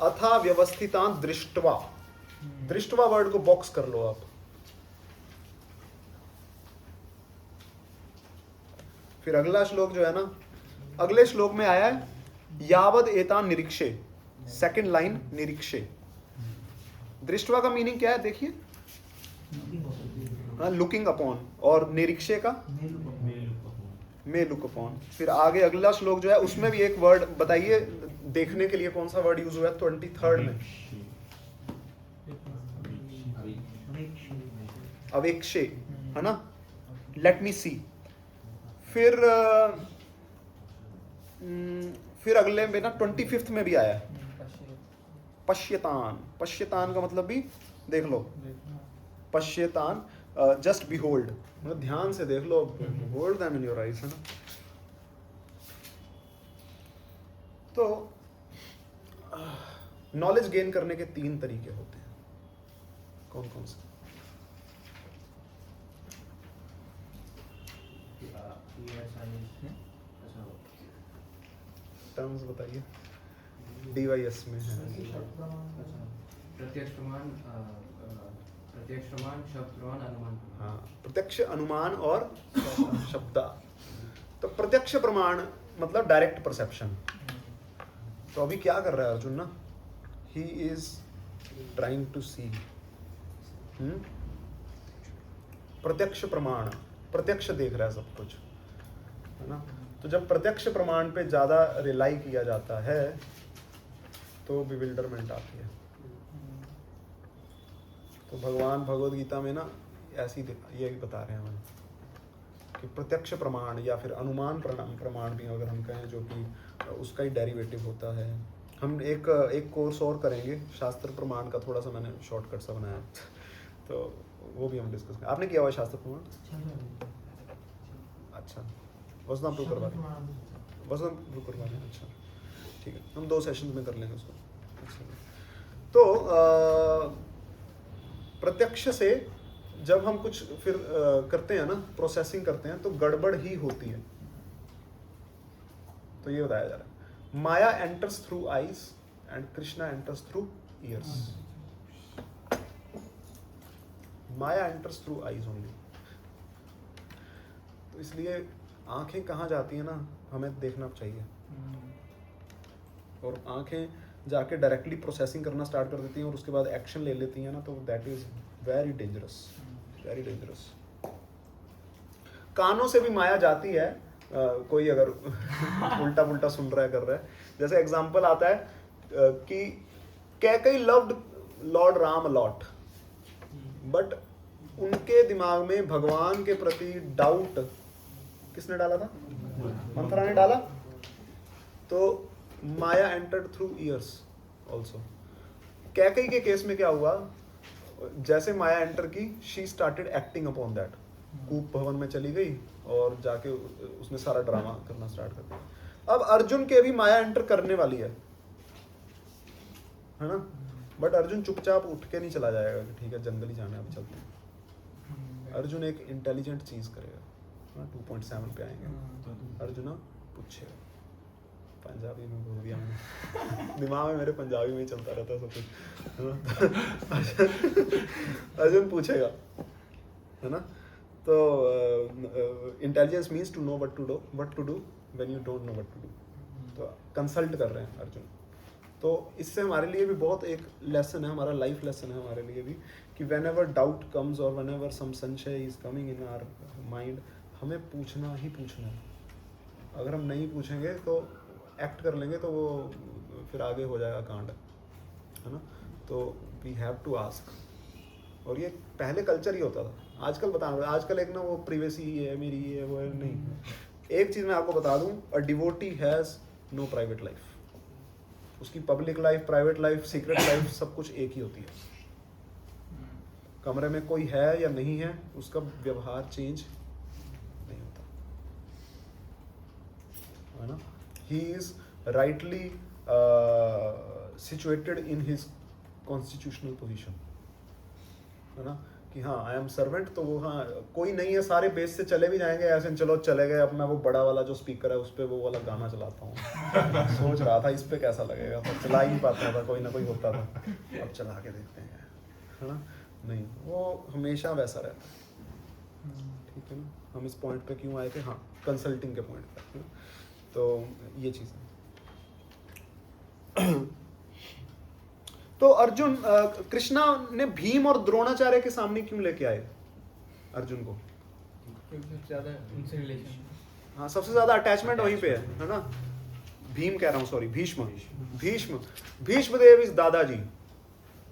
अथा व्यवस्थितान दृष्टवा. दृष्टवा वर्ड को बॉक्स कर लो आप. फिर अगला श्लोक जो है ना, अगले श्लोक में आया है यावद एतान निरीक्षे. Second line निरीक्षे. दृष्टवा का मीनिंग क्या है देखिए, लुकिंग अपॉन, और निरीक्षे का मे लुक अपॉन. फिर आगे अगला श्लोक जो है उसमें भी एक वर्ड बताइए देखने के लिए कौन सा वर्ड यूज हुआ है 23rd में? अवेक्षे, है ना. लेट मी सी. फिर अगले में ना 25th में भी आया है पश्यतान. पश्यतान का मतलब भी देख लो. पश्यतान जस्ट बिहोल्ड, मतलब ध्यान से देख लो. Hold them in your eyes, है ना. तो नॉलेज गेन करने के 3 तरीके होते हैं. कौन कौन से? टर्म्स बताइए. DYS में है. प्रत्यक्ष प्रमाण, शब्द प्रमाण, अनुमान. हाँ, प्रत्यक्ष, अनुमान और शब्द. तो प्रत्यक्ष प्रमाण मतलब डायरेक्ट परसेप्शन. तो अभी क्या कर रहा है अर्जुन ना, ही इज ट्राइंग टू सी. प्रत्यक्ष प्रमाण, प्रत्यक्ष देख रहा है सब कुछ, है ना. तो जब प्रत्यक्ष प्रमाण पे ज्यादा रिलाई किया जाता है तो बिविल्डरमेंट आती है. तो भगवान भगवद गीता में ना ऐसी ये बता रहे हैं हमें कि प्रत्यक्ष प्रमाण या फिर अनुमान प्रमाण भी अगर हम कहें, जो कि उसका ही डेरिवेटिव होता है. हम एक कोर्स और करेंगे शास्त्र प्रमाण का, थोड़ा सा मैंने शॉर्टकट सा बनाया तो वो भी हम डिस्कस करें. आपने किया हुआ शास्त्र प्रमाण? अच्छा, वजन प्रूव करवा दें. अच्छा ठीक है, हम 2 सेशंस में कर लेंगे उसको. तो प्रत्यक्ष से जब हम कुछ फिर करते हैं ना, प्रोसेसिंग करते हैं, तो गड़बड़ ही होती है. तो ये बताया जा रहा है, maya enters through eyes and Krishna enters through ears. Maya enters through eyes only. तो इसलिए आंखें कहाँ जाती हैं ना, हमें देखना चाहिए. और आंखें जाके डायरेक्टली प्रोसेसिंग करना स्टार्ट कर देती हैं और उसके बाद एक्शन ले लेती हैं ना, तो that is very dangerous, very dangerous. कानों से भी माया जाती है. कोई अगर उल्टा पुल्टा सुन रहा है, कर रहा है, जैसे एग्जांपल आता है कि Kaikeyi loved lord Ram a lot, but उनके दिमाग में भगवान के प्रति डाउट किसने डाला था? मंथरा ने डाला. तो maya entered through ears also. Kaikeyi के केस में क्या हुआ, जैसे माया एंटर की, she started acting upon that. कूप भवन में चली गई और जाके उसने सारा ड्रामा करना स्टार्ट कर दिया. अब अर्जुन के भी माया एंटर करने वाली है ना, बट अर्जुन चुपचाप उठ के नहीं चला जाएगा कि ठीक है जंगल ही जाना है, अब चलते हैं. अर्जुन एक इंटेलिजेंट चीज करेगा. 2.7 पे आएंगे. अर्जुन पूछेगा पंजाबी में बोल दिया मैंने, दिमाग में मेरे पंजाबी में ही चलता रहता है सब कुछ, अर्जुन पूछेगा, है ना। तो intelligence means to know what to do when you don't know what to do. तो कंसल्ट कर रहे हैं अर्जुन। तो इससे हमारे लिए भी बहुत एक लेसन है, हमारा लाइफ लेसन है हमारे लिए भी, कि वेन एवर डाउट कम्स और वेन एवर सम संशय is coming in our mind, हमें पूछना ही पूछना है। अगर हम नहीं पूछेंगे तो एक्ट कर लेंगे तो वो फिर आगे हो जाएगा कांड, है ना। तो वी हैव टू आस्क। और ये पहले कल्चर ही होता था, आजकल बता रहा हूँ, आजकल एक ना वो प्रिवेसी है मेरी, ये वो है, नहीं। एक चीज़ मैं आपको बता दूँ, a devotee has no private life. उसकी public life, private life, secret life सब कुछ एक ही होती है। कमरे में कोई है या नहीं है, उसका व्यवहार चेंज नहीं होता, है ना। He is rightly situated in his constitutional position, है ना, कि हाँ आई एम सर्वेंट। तो वो हाँ कोई नहीं है, सारे बेस से चले भी जाएंगे ऐसे, चलो चले गए, अब मैं वो बड़ा वाला जो स्पीकर है उस पर वो वाला गाना चलाता हूँ। सोच रहा था इस पे कैसा लगेगा, तो चला ही नहीं पाता था, कोई ना कोई होता था, अब चला के देखते हैं, है ना। नहीं, वो हमेशा वैसा रहता है, ठीक है ना। हम इस पॉइंट पे क्यों आए थे, हाँ कंसल्टिंग के पॉइंट पे, तो ये चीज़ है। तो अर्जुन, कृष्णा ने भीम और द्रोणाचार्य के सामने क्यों लेके आए अर्जुन को? सबसे ज्यादा उनसे रिलेशन, हाँ सबसे ज्यादा अटैचमेंट वहीं पे है ना। भीम कह रहा हूँ, सॉरी, भीष्म देव इज दादाजी,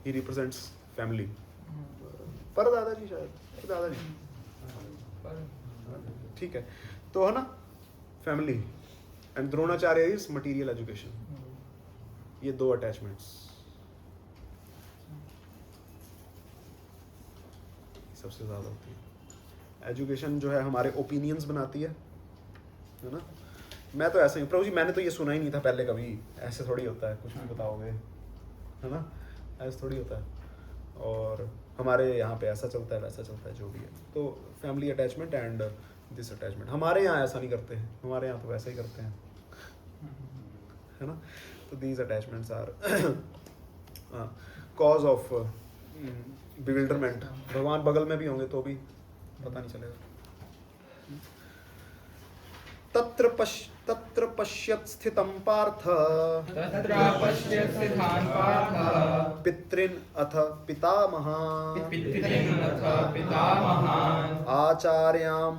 ही रिप्रेजेंट्स फैमिली। पर दादाजी शायद, दादाजी, ठीक है, तो है ना family, and Dronacharya is material education. ये दो अटैचमेंट्स सबसे ज्यादा होती है। एजुकेशन जो है हमारे ओपिनियंस बनाती है ना। मैं तो ऐसे ही, प्रभु जी मैंने तो ये सुना ही नहीं था पहले कभी, ऐसे थोड़ी होता है, कुछ भी बताओगे, है ना, ऐसे थोड़ी होता है। और हमारे यहाँ पे ऐसा चलता है, वैसा चलता है, जो भी है। तो family attachment and this attachment, हमारे यहाँ ऐसा नहीं करते हैं, हमारे यहाँ तो वैसे ही करते हैं, है ना। तो these attachments are cause of bewilderment. भगवान बगल में भी होंगे तो भी पता नहीं चलेगा। तत्र पश्यत् स्थितं पार्थ, पितॄन् अथ पितामहान्, आचार्यां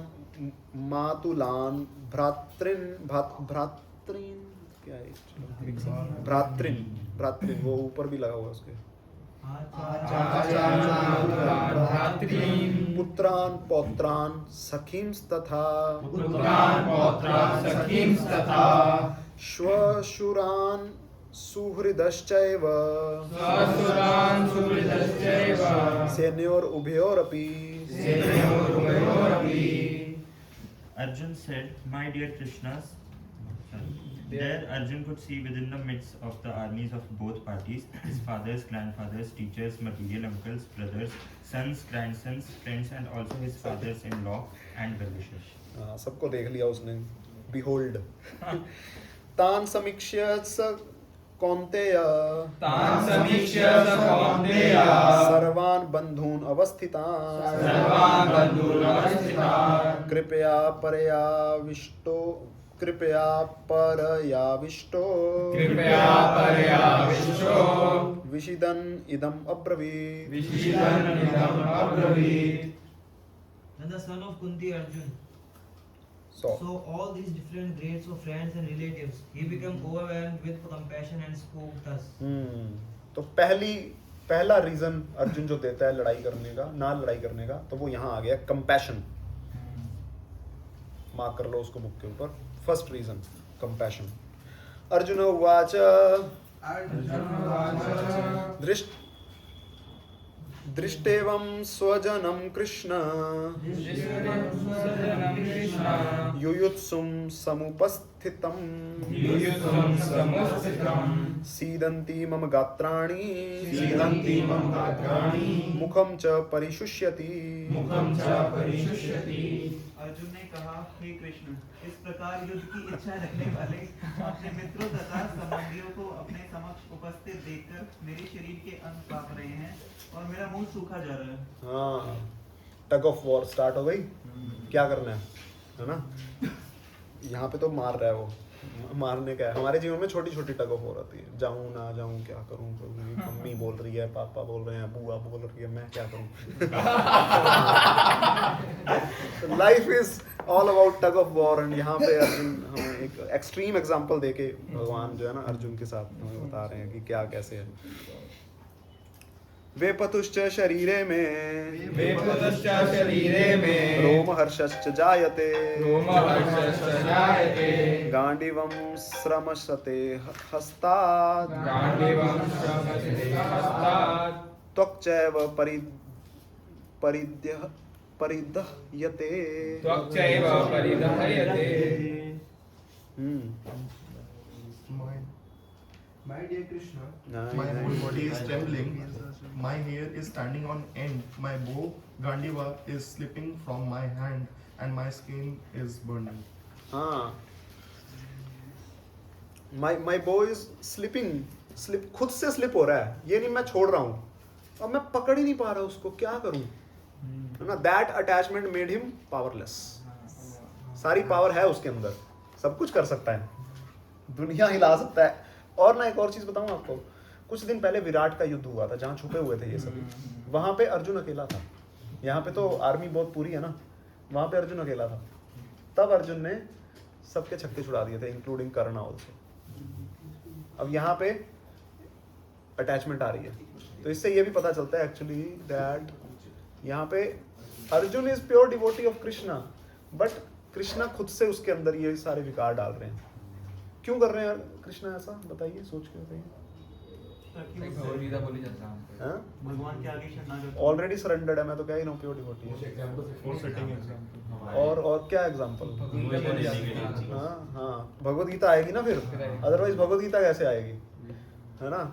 मातुलान्, भ्रातॄन्, क्या है, भ्रातॄन्, वो ऊपर भी लगा हुआ है उसके, पुत्रान् पौत्रान् सखींस्तथा, श्वशुरान् सुहृदश्चैव, सेनयोरुभयोरपि। Arjun said, "My dear Krishnas." There Arjun could see within the midst of the armies of both parties his fathers, grandfathers, teachers, material uncles, brothers, sons, grandsons, friends, and also his fathers-in-law and well-wishers. सबको देख लिया उसने। Behold, तान समीक्ष्य स कौन्तेय, सर्वान् बन्धून् अवस्थितान्, कृपया परयाविष्टो विषिदन् इदम् अब्रवीत्। Then the son of Kunti, Arjun, saw all these different grades of friends and relatives. He became overwhelmed with compassion and spoke thus. तो पहला रीजन अर्जुन जो देता है लड़ाई करने का, ना लड़ाई करने का, तो वो यहाँ आ गया, कंपैशन। मार्क कर लो उसको बुक के ऊपर। First reason compassion. अर्जुन उवाच दृष्टेवं स्वजनं कृष्ण युयुत्सुं समुपस्थितं सीदन्ति मम गात्राणि मुखं च परिशुष्यति। अर्जुन ने कहा, हे कृष्ण, इस प्रकार युद्ध की इच्छा रखने वाले अपने मित्रों तथा संबंधियों को अपने समक्ष उपस्थित देखकर मेरे शरीर के अंग कांप रहे हैं और मेरा मुंह सूखा जा रहा है। हाँ, टग ऑफ वॉर स्टार्ट हो गई। क्या करना है ना? यहाँ पे तो मार रहा है वो, मारने का है। हमारे जीवन में छोटी छोटी टग ऑफ वॉर आती है, जाऊँ ना जाऊँ, क्या करूँ, मम्मी बोल रही है, पापा बोल रहे हैं, बुआ बोल रही है, मैं क्या करूँ। Life is all about tug of war. And यहाँ पे अर्जुन हमें एक एक्सट्रीम एग्जांपल देके भगवान जो है ना अर्जुन के साथ हमें बता रहे हैं कि क्या कैसे है। वेपतुश्च शरीरे में रोमहर्षश्च जायते गांडीवं श्रमशते हस्तात् त्वक्चैव परिदह्यते। My dear Krishna, my whole body is trembling. My hair is standing on end. My bow Gandiva is slipping from my hand, and my skin is burning. हाँ, my bow is slipping. खुद से slip हो रहा है, ये नहीं मैं छोड़ रहा हूँ और मैं पकड़ ही नहीं पा रहा उसको, क्या करूँ, है ना? That attachment made him powerless. सारी पावर है उसके अंदर, सब कुछ कर सकता है, दुनिया हिला सकता है। और ना एक और चीज बताऊं आपको, कुछ दिन पहले विराट का युद्ध हुआ था जहाँ छुपे हुए थे ये सभी, वहां पे अर्जुन अकेला था। यहाँ पे तो आर्मी बहुत पूरी है ना, वहां पे अर्जुन अकेला था। तब अर्जुन ने सबके छक्के छुड़ा दिए थे, इंक्लूडिंग कर्ण ऑल्सो। अब यहाँ पे अटैचमेंट आ रही है, तो इससे ये भी पता चलता है एक्चुअली दैट यहाँ पे Arjun is pure devotee of Krishna, but Krishna खुद से उसके अंदर ये सारे विकार डाल रहे हैं। क्यों कर रहे हैं कृष्णा ऐसा, बताइए, सोच के बताइए। भगवान के आगे शरणागत, ऑलरेडी सरेंडर्ड है, मैं तो कह ही रहा हूँ प्योर डिवोटी है। और क्या एग्जांपल? हाँ हाँ, भगवत गीता आएगी ना फिर, अदरवाइज भगवत गीता कैसे आएगी, है ना?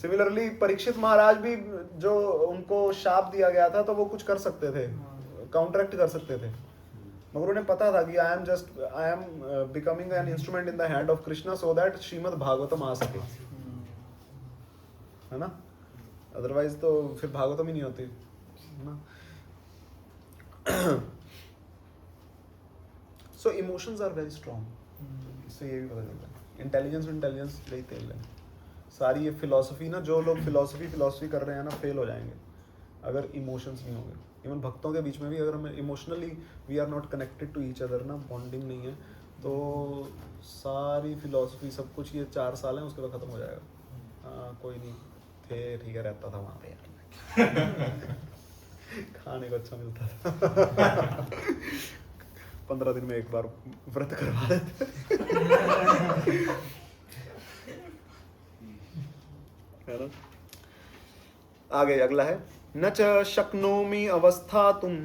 सिमिलरली परीक्षित महाराज भी जो उनको शाप दिया गया था तो वो कुछ कर सकते थे, काउंटरैक्ट कर सकते थे, मगर उन्हें पता था कि I am becoming an instrument in the hand of Krishna so that Shrimad Bhagavatam आ सके, है ना? अदरवाइज तो फिर भागवतम ही नहीं होती, है ना? सो इमोशंस आर वेरी स्ट्रॉन्ग, इससे ये भी पता चलता है। इंटेलिजेंस यही तेल है। सारी ये फिलॉसफी ना, जो लोग फिलॉसफी कर रहे हैं ना, फेल हो जाएंगे अगर इमोशंस नहीं होंगे। इवन भक्तों के बीच में भी अगर हम emotionally we are not connected to each other ना, बॉन्डिंग नहीं है, तो सारी फिलॉसफी सब कुछ ये 4 साल हैं, उसके बाद खत्म हो जाएगा। हाँ, कोई नहीं थे, ठीक है, रहता था वहाँ पे यार खाने को अच्छा मिलता था 15 दिन में एक बार व्रत करवा देते है ना? आगे अगला है, न च शक्नोमि अवस्थातुं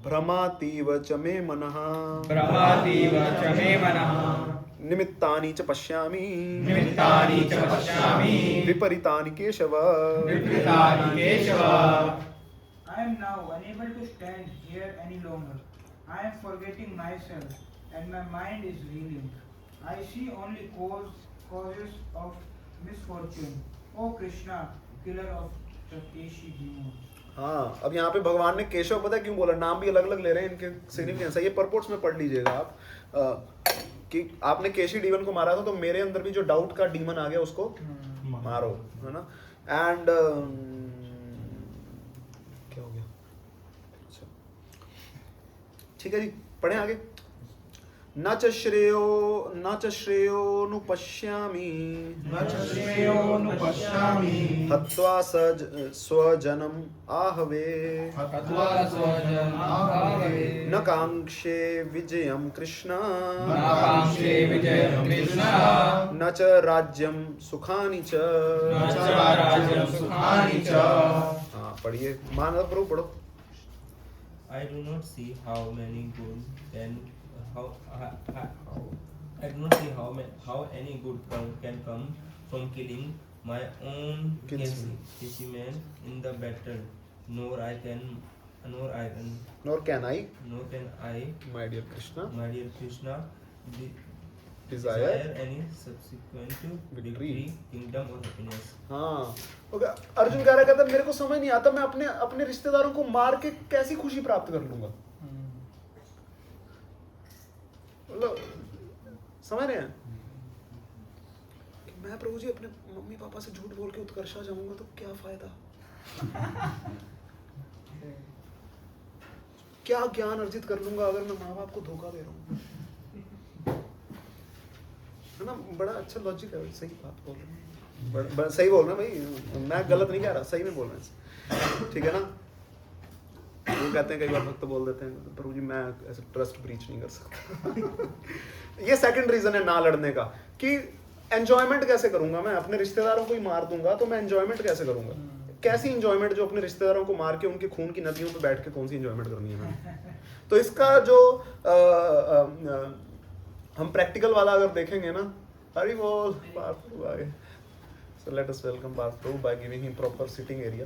भ्रमातीव च मे मनः निमित्तानि च पश्यामि विपरीतानि Keshav. I am now unable to stand here any longer. I am forgetting myself and my mind is reeling. I see only causes of misfortune. O Krishna, killer of Sakeshi demons. हाँ, अब यहाँ पे भगवान ने केशव पता है क्यों बोला? नाम भी अलग अलग ले रहे हैं, इनके सिग्निफिकेंस है। ये परपोर्ट्स में पढ़ लीजिएगा आप कि आपने केशी डीमन को मारा था तो मेरे अंदर भी जो डाउट का डीमन आ गया उसको मारो, है ना? एंड क्या हो गया? अच्छा, ठीक है जी, पढ़े आगे। न च श्रेयोनुपश्यामि हत्वा स्वजनम् आहवे न कांक्षे विजयं कृष्ण न च राज्यं सुखानि च। हाँ, पढ़िए, मानव प्रभु पढ़ो। I do not see how many good can I do not see how any good can come from killing my own kinsmen in the battle. nor can I, my dear Krishna, desire any subsequent victory, kingdom or happiness. हाँ okay. Arjun कह रहा कहता मेरे को समझ नहीं आता मैं अपने रिश्तेदारों को मार के कैसी खुशी प्राप्त कर लूंगा। मतलब समझ रहे हैं कि मैं प्रभु जी अपने मम्मी पापा से झूठ बोल के उत्कर्षा जाऊंगा तो क्या फायदा, क्या ज्ञान अर्जित कर लूंगा अगर मैं माँ बाप को धोखा दे रहा हूँ, है ना। बड़ा अच्छा लॉजिक है, सही बात बोल रहे हैं, सही बोल रहे हैं भाई, मैं गलत नहीं कह रहा, सही में बोल रहे हैं, ठीक है ना। वो कहते हैं कई बार भक्त बोल देते हैं प्रभु जी मैं ऐसे ट्रस्ट ब्रीच नहीं कर सकता। ये सेकंड रीजन है ना लड़ने का कि एंजॉयमेंट कैसे करूंगा मैं, अपने रिश्तेदारों को ही मार दूंगा तो मैं एंजॉयमेंट कैसे करूंगा, कैसी एंजॉयमेंट जो अपने रिश्तेदारों को मार के उनके खून की नदियों पे बैठ के कौन सी एंजॉयमेंट करनी है मैंने। तो इसका जो हम प्रैक्टिकल वाला अगर देखेंगे ना, हरि बोल पार्थ भाई, so let us welcome Parth Prabhu by giving him proper sitting area.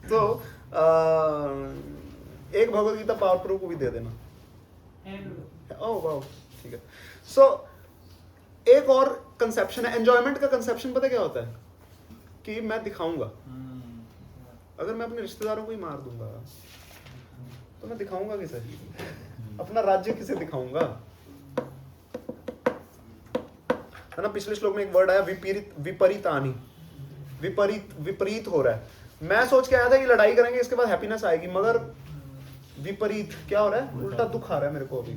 तो एक भगवद गीता पावर प्रभु को भी दे देना। ओह वाह ठीक है। सो एक और कंसेप्शन है एंजॉयमेंट का। कंसेप्शन पता क्या होता है कि मैं दिखाऊंगा, अगर मैं अपने रिश्तेदारों को ही मार दूंगा तो मैं दिखाऊंगा किसे, अपना राज्य किसे दिखाऊंगा, है ना। पिछले श्लोक में एक वर्ड आया विपरीतानी, विपरीत हो रहा है। मैं सोच के आया था कि लड़ाई करेंगे इसके बाद हैप्पीनेस आएगी, मगर विपरीत क्या हो रहा है, उल्टा दुख आ रहा है मेरे को अभी।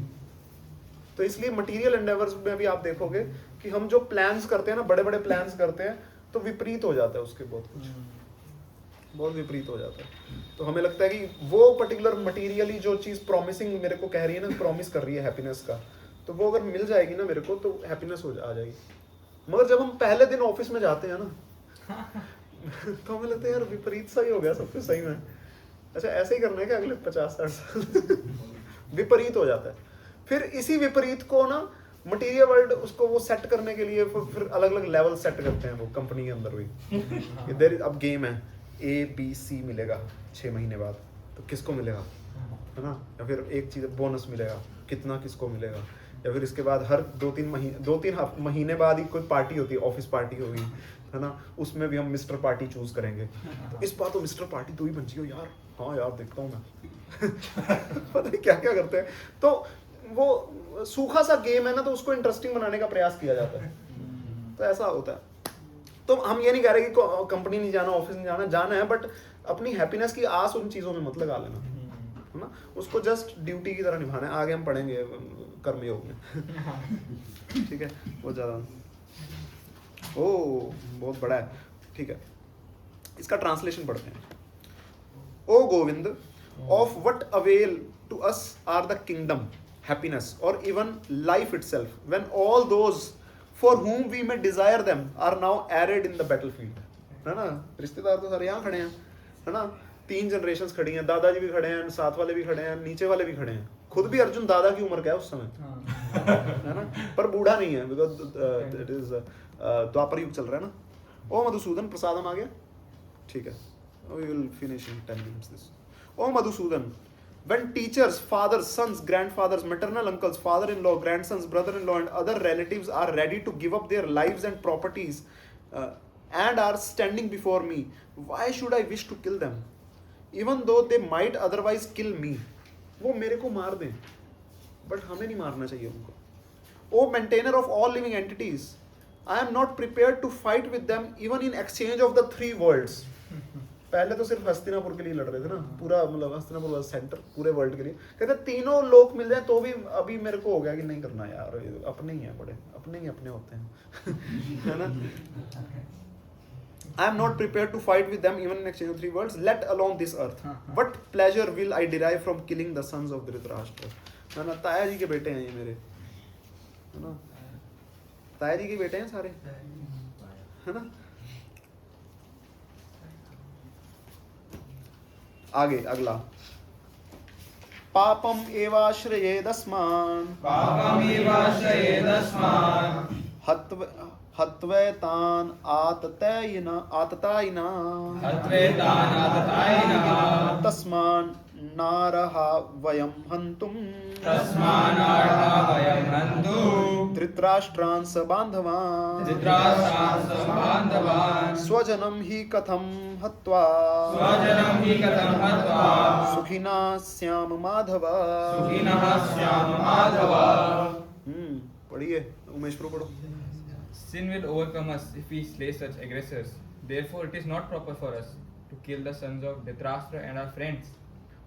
तो इसलिए मटेरियल एंडेवर्स में भी आप देखोगे कि हम जो प्लान्स करते हैं ना, बड़े बड़े प्लान्स करते हैं तो विपरीत हो जाता है उसके, बहुत विपरीत हो जाता है। तो हमें लगता है कि वो पर्टिकुलर मटेरियली जो चीज प्रॉमिसिंग मेरे को कह रही है ना, प्रॉमिस कर रही है हैप्पीनेस का, तो वो अगर मिल जाएगी ना मेरे को तो हैप्पीनेस आ जाएगी। मगर जब हम पहले दिन ऑफिस में जाते हैं ना तो हमें लगता है यार विपरीत सा ही हो गया सब कुछ सही में, अच्छा ऐसे ही करना है कि अगले 50-60 साल विपरीत हो जाता है। फिर इसी विपरीत को ना मटेरियल वर्ल्ड उसको वो सेट करने के लिए फिर अलग अलग लेवल सेट करते हैं वो कंपनी के अंदर भी। इधर अब गेम है ABC मिलेगा 6 महीने बाद, तो किसको मिलेगा, है ना। या फिर एक चीज बोनस मिलेगा, कितना किसको मिलेगा। या फिर इसके बाद हर 2-3 महीने बाद ही कोई पार्टी होती है, ऑफिस पार्टी होगी, है ना, उसमें भी हम मिस्टर पार्टी चूज करेंगे। तो इस बार तो मिस्टर पार्टी तू ही बन जियो यार, हाँ यार देखता हूँ मैं पता नहीं क्या क्या करते हैं। तो वो सूखा सा गेम है ना, तो उसको इंटरेस्टिंग बनाने का प्रयास किया जाता है। तो ऐसा होता है। तो हम ये नहीं कह रहे कि कंपनी नहीं जाना, ऑफिस नहीं जाना है, बट अपनी हैप्पीनेस की आस उन चीजों में मत लगा लेना, है ना। उसको जस्ट ड्यूटी की तरह निभाना है। आगे हम पढ़ेंगे कर्मयोग में ठीक है, बहुत ज्यादा बहुत बड़ा है, ठीक है। इसका ट्रांसलेशन पढ़ते हैं। O Govinda, of what avail to us are the kingdom, happiness और even life itself when all those for whom we may desire them are now arrayed in the battlefield, है ना। रिश्तेदार तो सारे यहाँ खड़े हैं, है ना। 3 जनरेशंस खड़ी हैं, दादाजी भी खड़े हैं, साथ वाले भी खड़े हैं, नीचे वाले भी खड़े हैं। खुद भी अर्जुन दादा की उम्र का है उस समय, है ना, पर बूढ़ा नहीं है, बिकॉज इट इज द्वापर युग चल रहा है ना। ओ मधुसूदन, प्रसादम आ गया, ठीक है, we will finish in 10 minutes this. O Madhusudan, when teachers, fathers, sons, grandfathers, maternal uncles, father-in-law, grandsons, brother-in-law and other relatives are ready to give up their lives and properties and are standing before me, why should I wish to kill them, even though they might otherwise kill me? वो मेरे को मार दें, but हमें नहीं मारना चाहिए उनको। O maintainer of all living entities, I am not prepared to fight with them even in exchange of the 3 worlds. पहले तो सिर्फ हस्तिनापुर के लिए लड़ रहे थे ना, पूरा मतलब हस्तिनापुर सेंटर पूरे वर्ल्ड के लिए। कहते तीनों लोग मिल जाए तो भी अभी मेरे को हो गया कि नहीं करना यार, अपने ही हैं, बड़े अपने ही अपने होते हैं है ना। I am not prepared to fight with them even in exchange of 3 worlds, let alone this earth. What pleasure will I derive from killing the sons of Dhritarashtra? है ना, ताया जी के बेटे हैं ये मेरे, है ना, ताया जी के बेटे हैं सारे, है ना। आगे अगला, पापम एवाश्रयेदस्मान् हत्वैतान आततायिना तस्मान् नारहा वयं हन्तुं धृतराष्ट्रान् बान्धवान् स्वजनं हि कथं हत्वा सुखिना स्याम माधव। पढ़िए उमेश प्रो पढ़ो। Sin will overcome us if we slay such aggressors. Therefore, it is not proper for us to kill the sons of Dhritarashtra and our friends.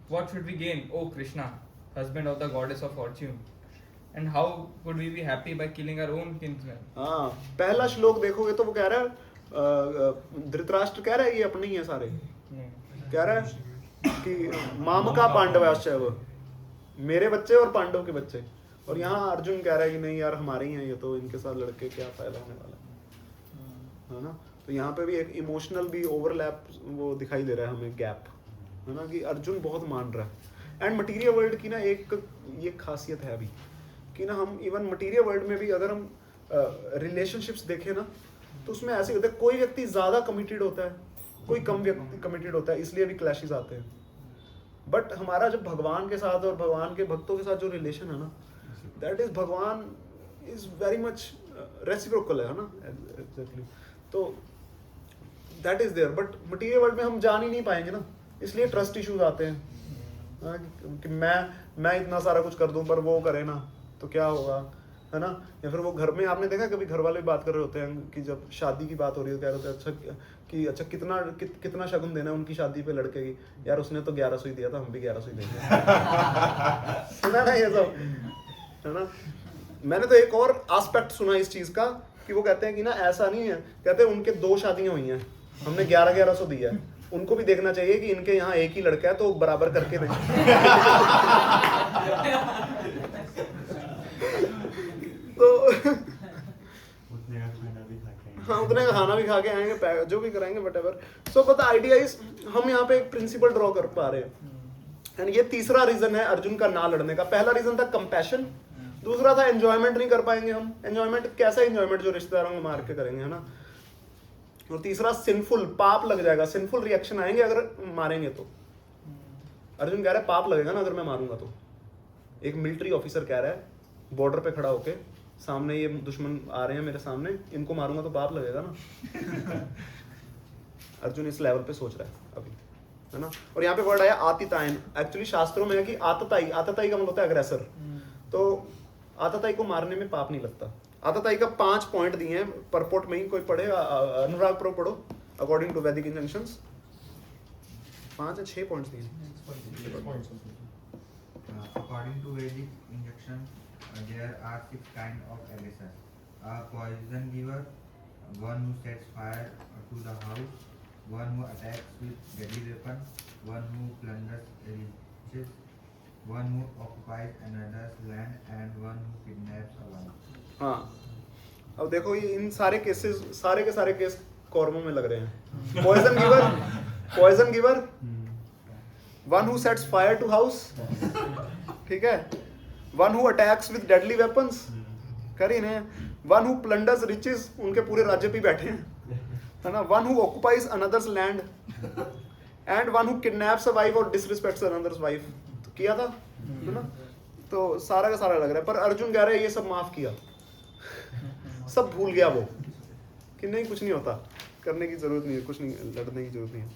What should we gain, O Krishna, husband of the goddess of fortune? And how could we be happy by killing our own kinsmen? हाँ, पहला श्लोक देखोगे तो वो कह रहा है धृतराष्ट्र कह रहा है ये अपने ही है सारे, कह रहा है कि मामका पांडवाश्च वो मेरे बच्चे और पांडव के बच्चे, और यहाँ अर्जुन कह रहा है कि नहीं यार हमारे ही हैं ये तो, इनके साथ लड़के क्या फायदा होने वाला है ना। तो यहाँ पे भी एक इमोशनल भी ओवरलैप वो दिखाई दे रहा है हमें, गैप है ना, कि अर्जुन बहुत मान रहा है। एंड मटीरियल वर्ल्ड की ना एक ये खासियत है अभी कि ना हम इवन मटीरियल वर्ल्ड में भी अगर हम रिलेशनशिप्स देखें ना तो उसमें ऐसे होता है, कोई व्यक्ति ज़्यादा कमिटेड होता है, कोई कम व्यक्ति कमिटेड होता है, इसलिए भी क्लैशेस आते हैं। बट हमारा जब भगवान के साथ और भगवान के भक्तों के साथ जो रिलेशन है ना, दैट इज भगवान इज वेरी मच रेसिप्रोकल है ना, एग्जैक्टली। तो that is there, but material world में हम जान ही नहीं पाएंगे ना, इसलिए ट्रस्ट इश्यूज आते हैं कि मैं इतना सारा कुछ कर दूं पर वो करे ना तो क्या होगा, है ना। या फिर वो घर में आपने देखा कभी घर वाले बात कर रहे होते हैं कि जब शादी की बात हो रही है, कह रहे होते हैं अच्छा कितना शगुन देना है उनकी शादी पे लड़के की, यार उसने तो 1100 ही दिया था, हम भी 1100 ही देंगे। सुना ना ये सब, है ना। मैंने तो एक और एस्पेक्ट सुना इस चीज का कि वो कहते हैं कि ना ऐसा नहीं है, कहते हैं उनके 2 शादियां हुई हैं, हमने 1100 दिया है, उनको भी देखना चाहिए कि इनके यहाँ एक ही लड़का है तो बराबर करके दें। तो हाँ उतने का खाना भी खा के आएंगे, जो भी कराएंगे whatever. So but the idea is हम यहाँ पे एक प्रिंसिपल ड्रॉ कर पा रहे हैं। एंड ये तीसरा रीजन है अर्जुन का ना लड़ने का। पहला रीजन था कंपैशन, दूसरा था एंजॉयमेंट नहीं कर पाएंगे हम। एंजॉयमेंट कैसा एंजॉयमेंट जो रिश्तेदारों को मार के करेंगे, है ना। और तीसरा सिंफुल, पाप लग जाएगा, सिंफुल रिएक्शन आएंगे अगर मारेंगे तो। अर्जुन कह रहा है पाप लगेगा ना अगर मैं मारूंगा तो। एक मिलिट्री ऑफिसर कह रहा है बॉर्डर पे खड़ा होके, सामने ये दुश्मन आ रहे हैं मेरे सामने, इनको मारूंगा तो पाप लगेगा ना। अर्जुन इस लेवल पे सोच रहा है अभी, है ना। और यहाँ पे वर्ड आया आतितायन, एक्चुअली शास्त्रों में है कि आतताई, आतताई का मतलब होता है अग्रेसर। तो आतताई को मारने में पाप नहीं लगता। आतताई का 5 पॉइंट दिए हैं परपोर्ट में ही, कोई पढ़ेगा? अनुराग प्रो पढ़ो, अकॉर्डिंग टू वैदिक इंजंक्शंस 5 या 6 पॉइंट्स दिए। According to Vedic injection, there are 6 kinds of aggressors: a poison giver, one who sets fire to the house, one who attacks with deadly weapon, one who plunders riches, one who occupies another's land, and one who kidnaps a wife. हाँ, अब देखो ये इन सारे cases, सारे के सारे case कौरवों में लग रहे हैं। Poison giver, one who sets fire to house, ठीक है, one who attacks with deadly weapons, कर ही नहीं, वन हु प्लंडर्स रिचेस, उनके पूरे राज्य पे बैठे हैं, है ना, one who occupies another's land, and one who kidnaps a wife और डिसरिस्पेक्ट्स अनदर्स वाइफ। तो किया था, है ना। तो सारा का सारा लग रहा है, पर अर्जुन कह रहे हैं ये सब माफ किया, सब भूल गया वो, कि नहीं कुछ नहीं होता, करने की जरूरत नहीं है, कुछ नहीं, लड़ने की जरूरत नहीं है।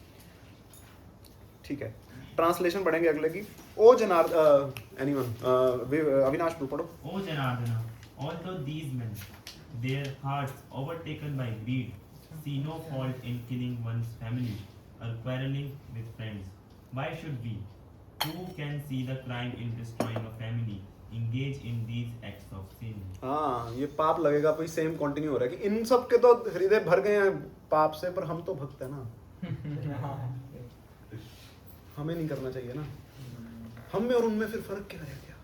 ठीक है, ट्रांसलेशन पढ़ेंगे अगले की। ओ अविनाश पढ़ो। O Janardana, although these men, their hearts overtaken by greed, see no fault in killing one's family or quarreling with friends, why should we, who can see the crime in destroying a family, engage in these acts of sin? हाँ, ये पाप लगेगा, भाई same continue हो रहा है कि इन सब के तो हृदय भर गए हैं पाप से, पर हम तो भक्त है ना। हमें नहीं करना चाहिए ना। हम में और उनमें फिर फर्क क्या रह गया,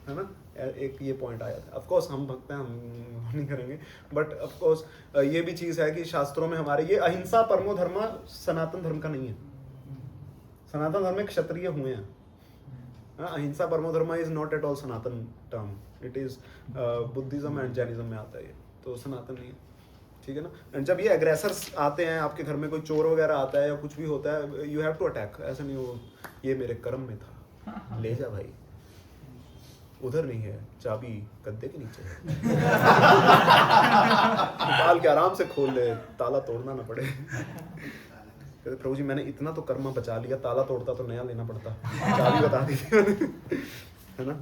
है ना। एक ये पॉइंट आया था। ऑफ कोर्स हम भक्त हैं, हम नहीं करेंगे, बट ऑफ कोर्स ये भी चीज़ है कि शास्त्रों में हमारे ये अहिंसा परमो धर्म सनातन धर्म का नहीं है। सनातन धर्म में क्षत्रिय हुए हैं, अहिंसा परमो धर्म is not at all Sanatan term, it is Buddhism and Jainism में आता है ये, तो सनातन नहीं है, ठीक है ना। एंड जब ये एग्रेसर्स आते हैं आपके घर में, कोई चोर वगैरह आता है या कुछ भी होता है, यू हैव टू अटैक, ऐसा नहीं हो ये मेरे कर्म में था, ले जा भाई, उधर नहीं है चाबी गद्दे के नीचे है, निकाल के आराम से खोल ले, ताला तोड़ना ना पड़े। कहते प्रभु जी मैंने इतना तो कर्म बचा लिया, ताला तोड़ता तो नया लेना पड़ता, चाबी बता दी है ना।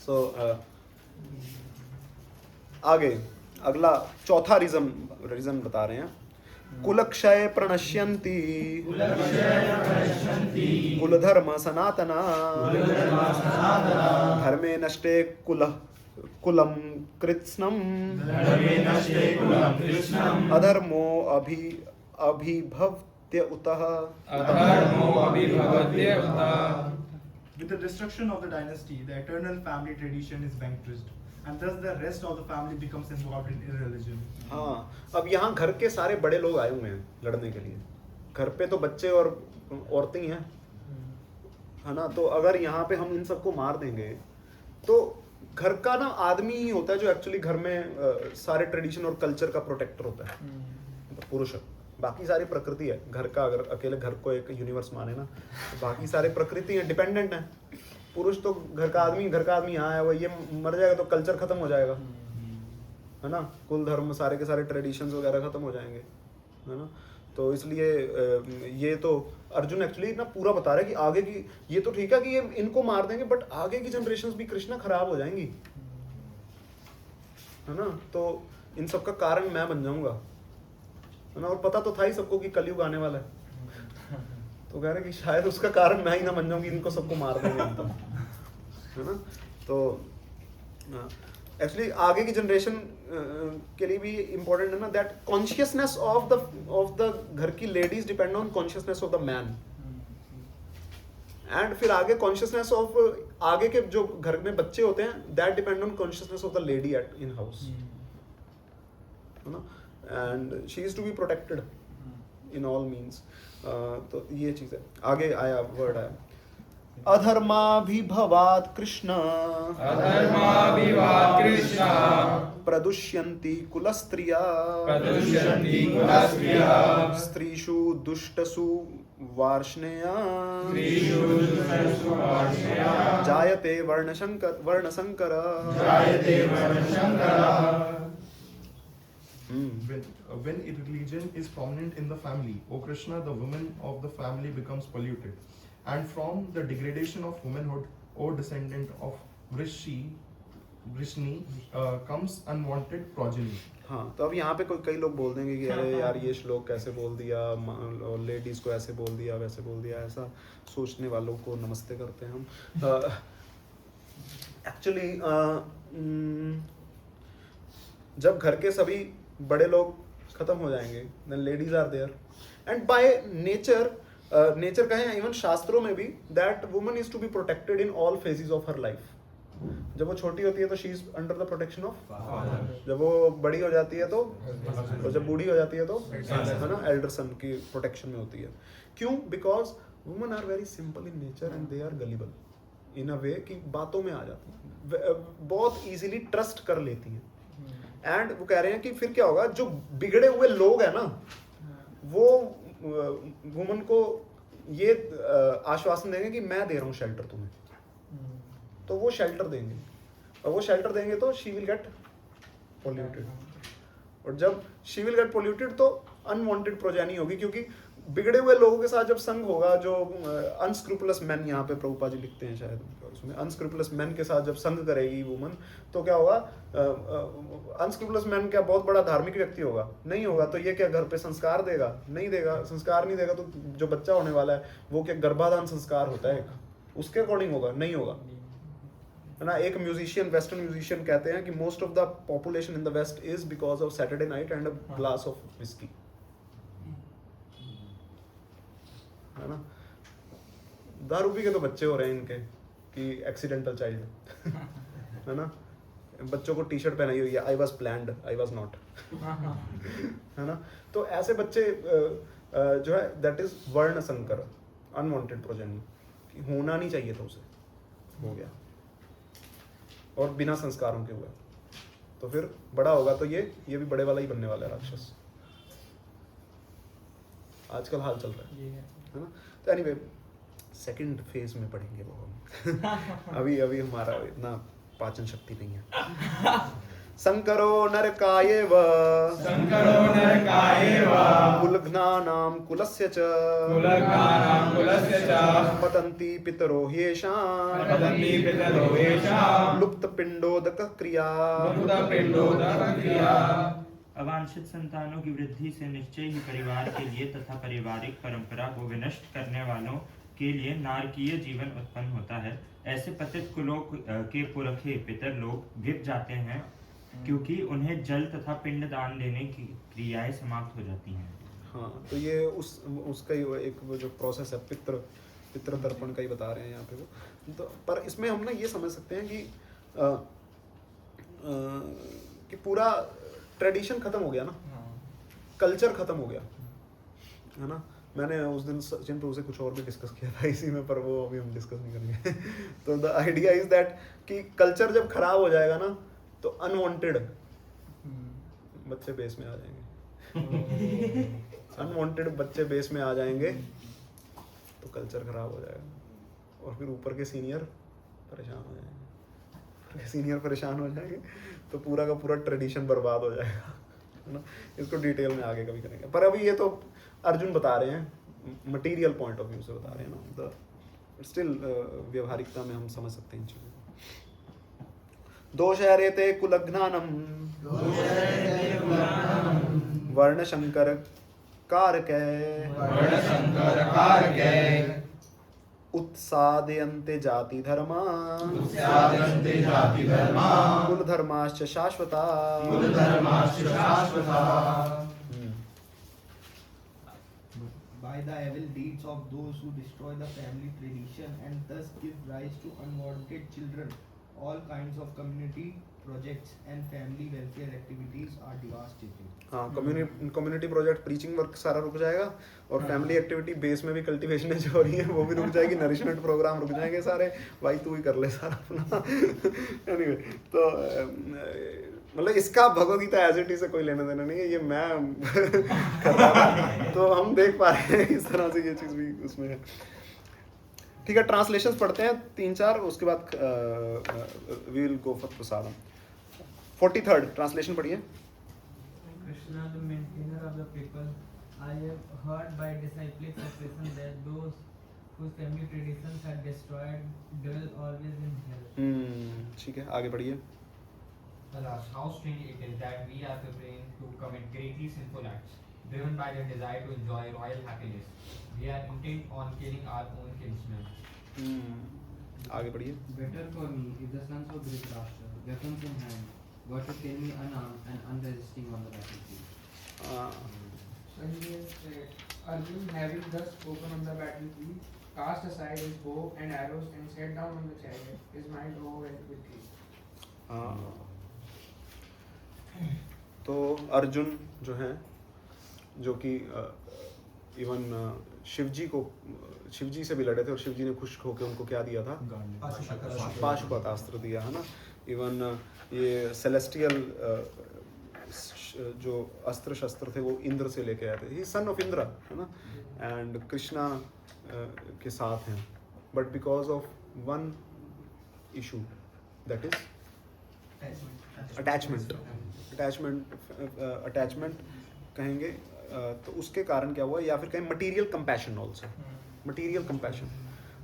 सो आगे अगला चौथा रीजन बता रहे हैं, कुलक्षय प्रणश्यन्ति कुलधर्म सनातना धर्मे नष्टे coulomb कृत्स्नम अधर्मो अभिभव्य उतः। With the destruction of the dynasty, the eternal family tradition is vanquished, and thus the rest of the family becomes involved in irreligion. हाँ, अब यहाँ घर के सारे बड़े लोग आए हुए हैं लड़ने के लिए, घर पे तो बच्चे और औरतें ही हैं, है ना। तो अगर यहाँ पे हम इन सबको मार देंगे तो घर का ना आदमी ही होता है जो एक्चुअली घर में सारे ट्रेडिशन और कल्चर का प्रोटेक्टर होता है, पुरुष। बाकी सारी प्रकृति है घर का, अगर अकेले घर को एक यूनिवर्स माने ना, तो बाकी सारे प्रकृति है, डिपेंडेंट है। पुरुष तो घर का आदमी यहाँ है, वो ये मर जाएगा तो कल्चर खत्म हो जाएगा, है ना, कुल धर्म सारे के सारे ट्रेडिशंस वगैरह खत्म हो जाएंगे, है ना। तो इसलिए ये तो अर्जुन एक्चुअली ना पूरा बता रहा है कि आगे की, ये तो ठीक है कि ये इनको मार देंगे, बट आगे की जनरेशंस भी कृष्णा खराब हो जाएंगी, है ना। तो इन सब का कारण मैं बन जाऊंगा, है ना। और पता तो था ही सबको कि कलयुग आने वाला है, तो कह रहे कि शायद उसका कारण मैं ही ना बन जाऊंगी, इनको सबको मार देंगे हम तो, है ना। तो एक्चुअली आगे की जनरेशन के लिए भी इम्पोर्टेंट है ना, दैट कॉन्शियसनेस ऑफ द घर की ladies depend on consciousness of the man, and फिर आगे कॉन्शियसनेस ऑफ आगे के जो घर में बच्चे होते हैं, that depend on consciousness of the lady at in house, है ना। And she is to be protected in all means. तो ये चीज है। आगे आया वर्ड आया, अधर्माभिभवात् कृष्ण प्रदुष्यन्ति कुलस्त्रिया स्त्रीषु दुष्टसु वार्ष्णेया जायते वर्णशंकर। When religion is prominent in the family, O Krishna, the woman of the family becomes polluted, and from the degradation of womanhood, O descendant of Vrishni, comes unwanted progeny. हाँ, तो अब यहाँ पे कई लोग बोल देंगे कि अरे यार ये श्लोक कैसे बोल दिया, और लेडीज को ऐसे बोल दिया वैसे बोल दिया, ऐसा सोचने वालों को नमस्ते करते हैं हम। एक्चुअली जब घर के सभी बड़े लोग खत्म हो जाएंगे, then ladies are there, and by nature कहें इवन शास्त्रों में भी, that woman is to be protected in all phases of her life. जब वो छोटी होती है तो she is under the protection of father, जब वो बड़ी हो जाती है तो, और जब बूढ़ी हो जाती है तो, है ना, elder son की protection में होती है। क्यों? Because women are very simple in nature and they are gullible in a way कि बातों में आ जाती हैं, बहुत easily trust कर लेती हैं। एंड वो कह रहे हैं कि फिर क्या होगा, जो बिगड़े हुए लोग हैं ना, वो वुमन को ये आश्वासन देंगे कि मैं दे रहा हूँ शेल्टर तुम्हें, तो वो शेल्टर देंगे, और वो शेल्टर देंगे तो शी विल गेट पोल्यूटेड, और जब शी विल गेट पोल्यूटेड तो अनवांटेड प्रोजेनी होगी, क्योंकि बिगड़े हुए लोगों के साथ जब संग होगा, जो अनस्क्रूपुलस मैन, यहाँ पे प्रभुपाद जी लिखते हैं शायद उसमें, अनस्क्रूपुलस मैन के साथ जब संग करेगी वुमन, तो क्या होगा, अनस्क्रूपुलस मैन क्या बहुत बड़ा धार्मिक व्यक्ति होगा? नहीं होगा। तो ये क्या घर पे संस्कार देगा? नहीं देगा। संस्कार नहीं देगा तो जो बच्चा होने वाला है वो क्या गर्भाधान संस्कार होता है, उसके अकॉर्डिंग होगा? नहीं होगा, है ना। एक म्यूजिशियन, वेस्टर्न म्यूजिशियन कहते हैं कि most of the population in the west is because of Saturday night and a glass of whiskey, है ना। दारू पी के तो बच्चे हो रहे हैं इनके कि एक्सीडेंटल चाइल्ड, है ना। बच्चों को टी शर्ट पहनाई हुई है, I was planned, I was not, है ना। तो ऐसे बच्चे जो है दैट इज वर्ण संकर, अनवांटेड प्रोजेनी, होना नहीं चाहिए था उसे, हो गया और बिना संस्कारों के हुआ, तो फिर बड़ा होगा तो ये भी बड़े वाला ही बनने वाला है राक्षस। आजकल हाल चल रहा है ना। तो एनीवे सेकंड फेज में पढ़ेंगे वो हम अभी हमारा इतना पाचन शक्ति नहीं है। संकरो नरकायेव कुलघ्नानां कुलस्य च पतन्ति पितरो ह्येषां लुप्तपिण्डोदक क्रिया। अवांछित संतानों की वृद्धि से निश्चय ही परिवार के लिए तथा पारिवारिक परंपरा को विनष्ट करने वालों के लिए नारकीय जीवन उत्पन्न होता है। ऐसे पतित कुलों के पुरखे पितर लोग गिर जाते हैं क्योंकि उन्हें जल तथा पिंड दान देने की क्रियाएं समाप्त हो जाती हैं। हाँ, तो ये उसका ही एक वो जो प्रोसेस है पितृ तर्पण का ही बता रहे हैं यहाँ पे वो। तो पर इसमें हम ना ये समझ सकते हैं कि पूरा ट्रेडिशन खत्म हो गया ना, कल्चर खत्म हो गया है ना। मैंने उस दिन चिंटू से कुछ और भी डिस्कस किया था इसी में, पर वो अभी हम डिस्कस नहीं करेंगे। तो द आइडिया इज दैट कि कल्चर जब खराब हो जाएगा ना तो अनवांटेड बच्चे बेस में आ जाएंगे। अनवांटेड बच्चे बेस में आ जाएंगे तो कल्चर खराब हो जाएगा और फिर ऊपर के सीनियर परेशान हो जाएंगे तो पूरा का पूरा ट्रेडिशन बर्बाद हो जाएगा, है ना। इसको डिटेल में आगे कभी करेंगे, पर अभी ये तो अर्जुन बता रहे हैं, मटेरियल पॉइंट ऑफ व्यू से बता रहे हैं ना। स्टिल व्यवहारिकता में हम समझ सकते हैं इन चीज़ों को। दोषहरेते कुलघ्नानम वर्णशंकर कारकै उत्सादयन्ते जाति धर्मा कुल धर्माश्च शाश्वता। By the evil deeds of those who destroy the family tradition and thus give rise to unwanted children, all kinds of community projects and family welfare activities are devastated. हाँ, कम्युनिटी प्रोजेक्ट प्रीचिंग वर्क सारा रुक जाएगा और family activity base में भी cultivation जो हो रही है वो भी रुक जाएगी, नरिशमेंट प्रोग्राम रुक जाएंगे सारे। भाई तू ही कर ले सारा अपना। एनीवे, तो मतलब इसका Bhagavad Gita as it is से कोई लेना देना नहीं है, ये मैं कर रहा था तो हम देख पा रहे हैं इस तरह से ये चीज़ भी उसमें है। ठीक है, ट्रांसलेशंस पढ़ते हैं 3-4, उसके बाद we will go for prasadam. 43rd translation पढ़िए। Krishna, the maintainer of the people, I have heard by disciplic expression that those whose family traditions are destroyed dwell always in hell. ठीक है, आगे पढ़िए। Alas, how strange it is that we are preparing to commit greatly sinful acts, driven by the desire to enjoy royal happiness. We are intent on killing our own kinsmen. आगे पढ़िए। Better for me if the sons of Dhritarashtra, weapons in hand, were to kill me unarmed and unresisting on the battlefield. Sanjay said, Arjun, having thus spoken on the battlefield, cast aside his bow and arrows and sat down on the chariot, his mind overwhelmed with grief. तो अर्जुन जो हैं, जो कि even Shivji से भी लड़े थे और शिवजी ने खुश होकर उनको क्या दिया था? पाशुपतास्त्र दिया, है ना। इवन ये सेलेस्टियल जो अस्त्र शस्त्र थे वो इंद्र से लेके आए थे। ही सन ऑफ इंद्र, है ना, एंड कृष्णा के साथ हैं, but because of one issue that is attachment कहेंगे, तो उसके कारण क्या हुआ, या फिर कहें material compassion also, material compassion,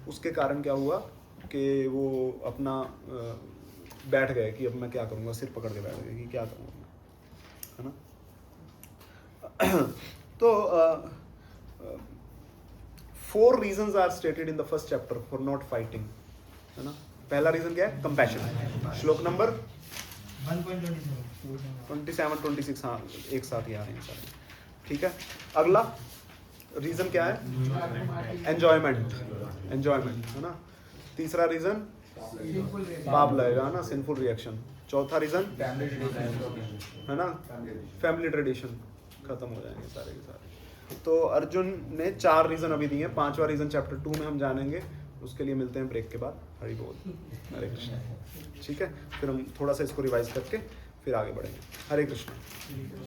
उसके कारण क्या हुआ कि वो अपना बैठ गए कि अब मैं क्या करूँगा, सिर पकड़ के बैठ गए कि क्या करूँगा, है ना। तो 4 reasons are stated in the first chapter for not fighting, है ना। पहला रीजन क्या है? कंपैशन। श्लोक नंबर 27-26, हाँ एक साथ ही आ रहे हैं सारे, ठीक है। अगला रीजन क्या है? एंजॉयमेंट, है ना। तीसरा रीजन पाप लगेगा, है ना, सिंफुल रिएक्शन। चौथा रीजन है ना, फैमिली ट्रेडिशन खत्म हो जाएंगे सारे के सारे। तो अर्जुन ने 4 रीजन अभी दिए, 5वां रीजन चैप्टर 2 में हम जानेंगे, उसके लिए मिलते हैं ब्रेक के बाद। हरि बोल, हरे कृष्ण। ठीक है, फिर हम थोड़ा सा इसको रिवाइज करके फिर आगे बढ़ेंगे। हरे कृष्ण।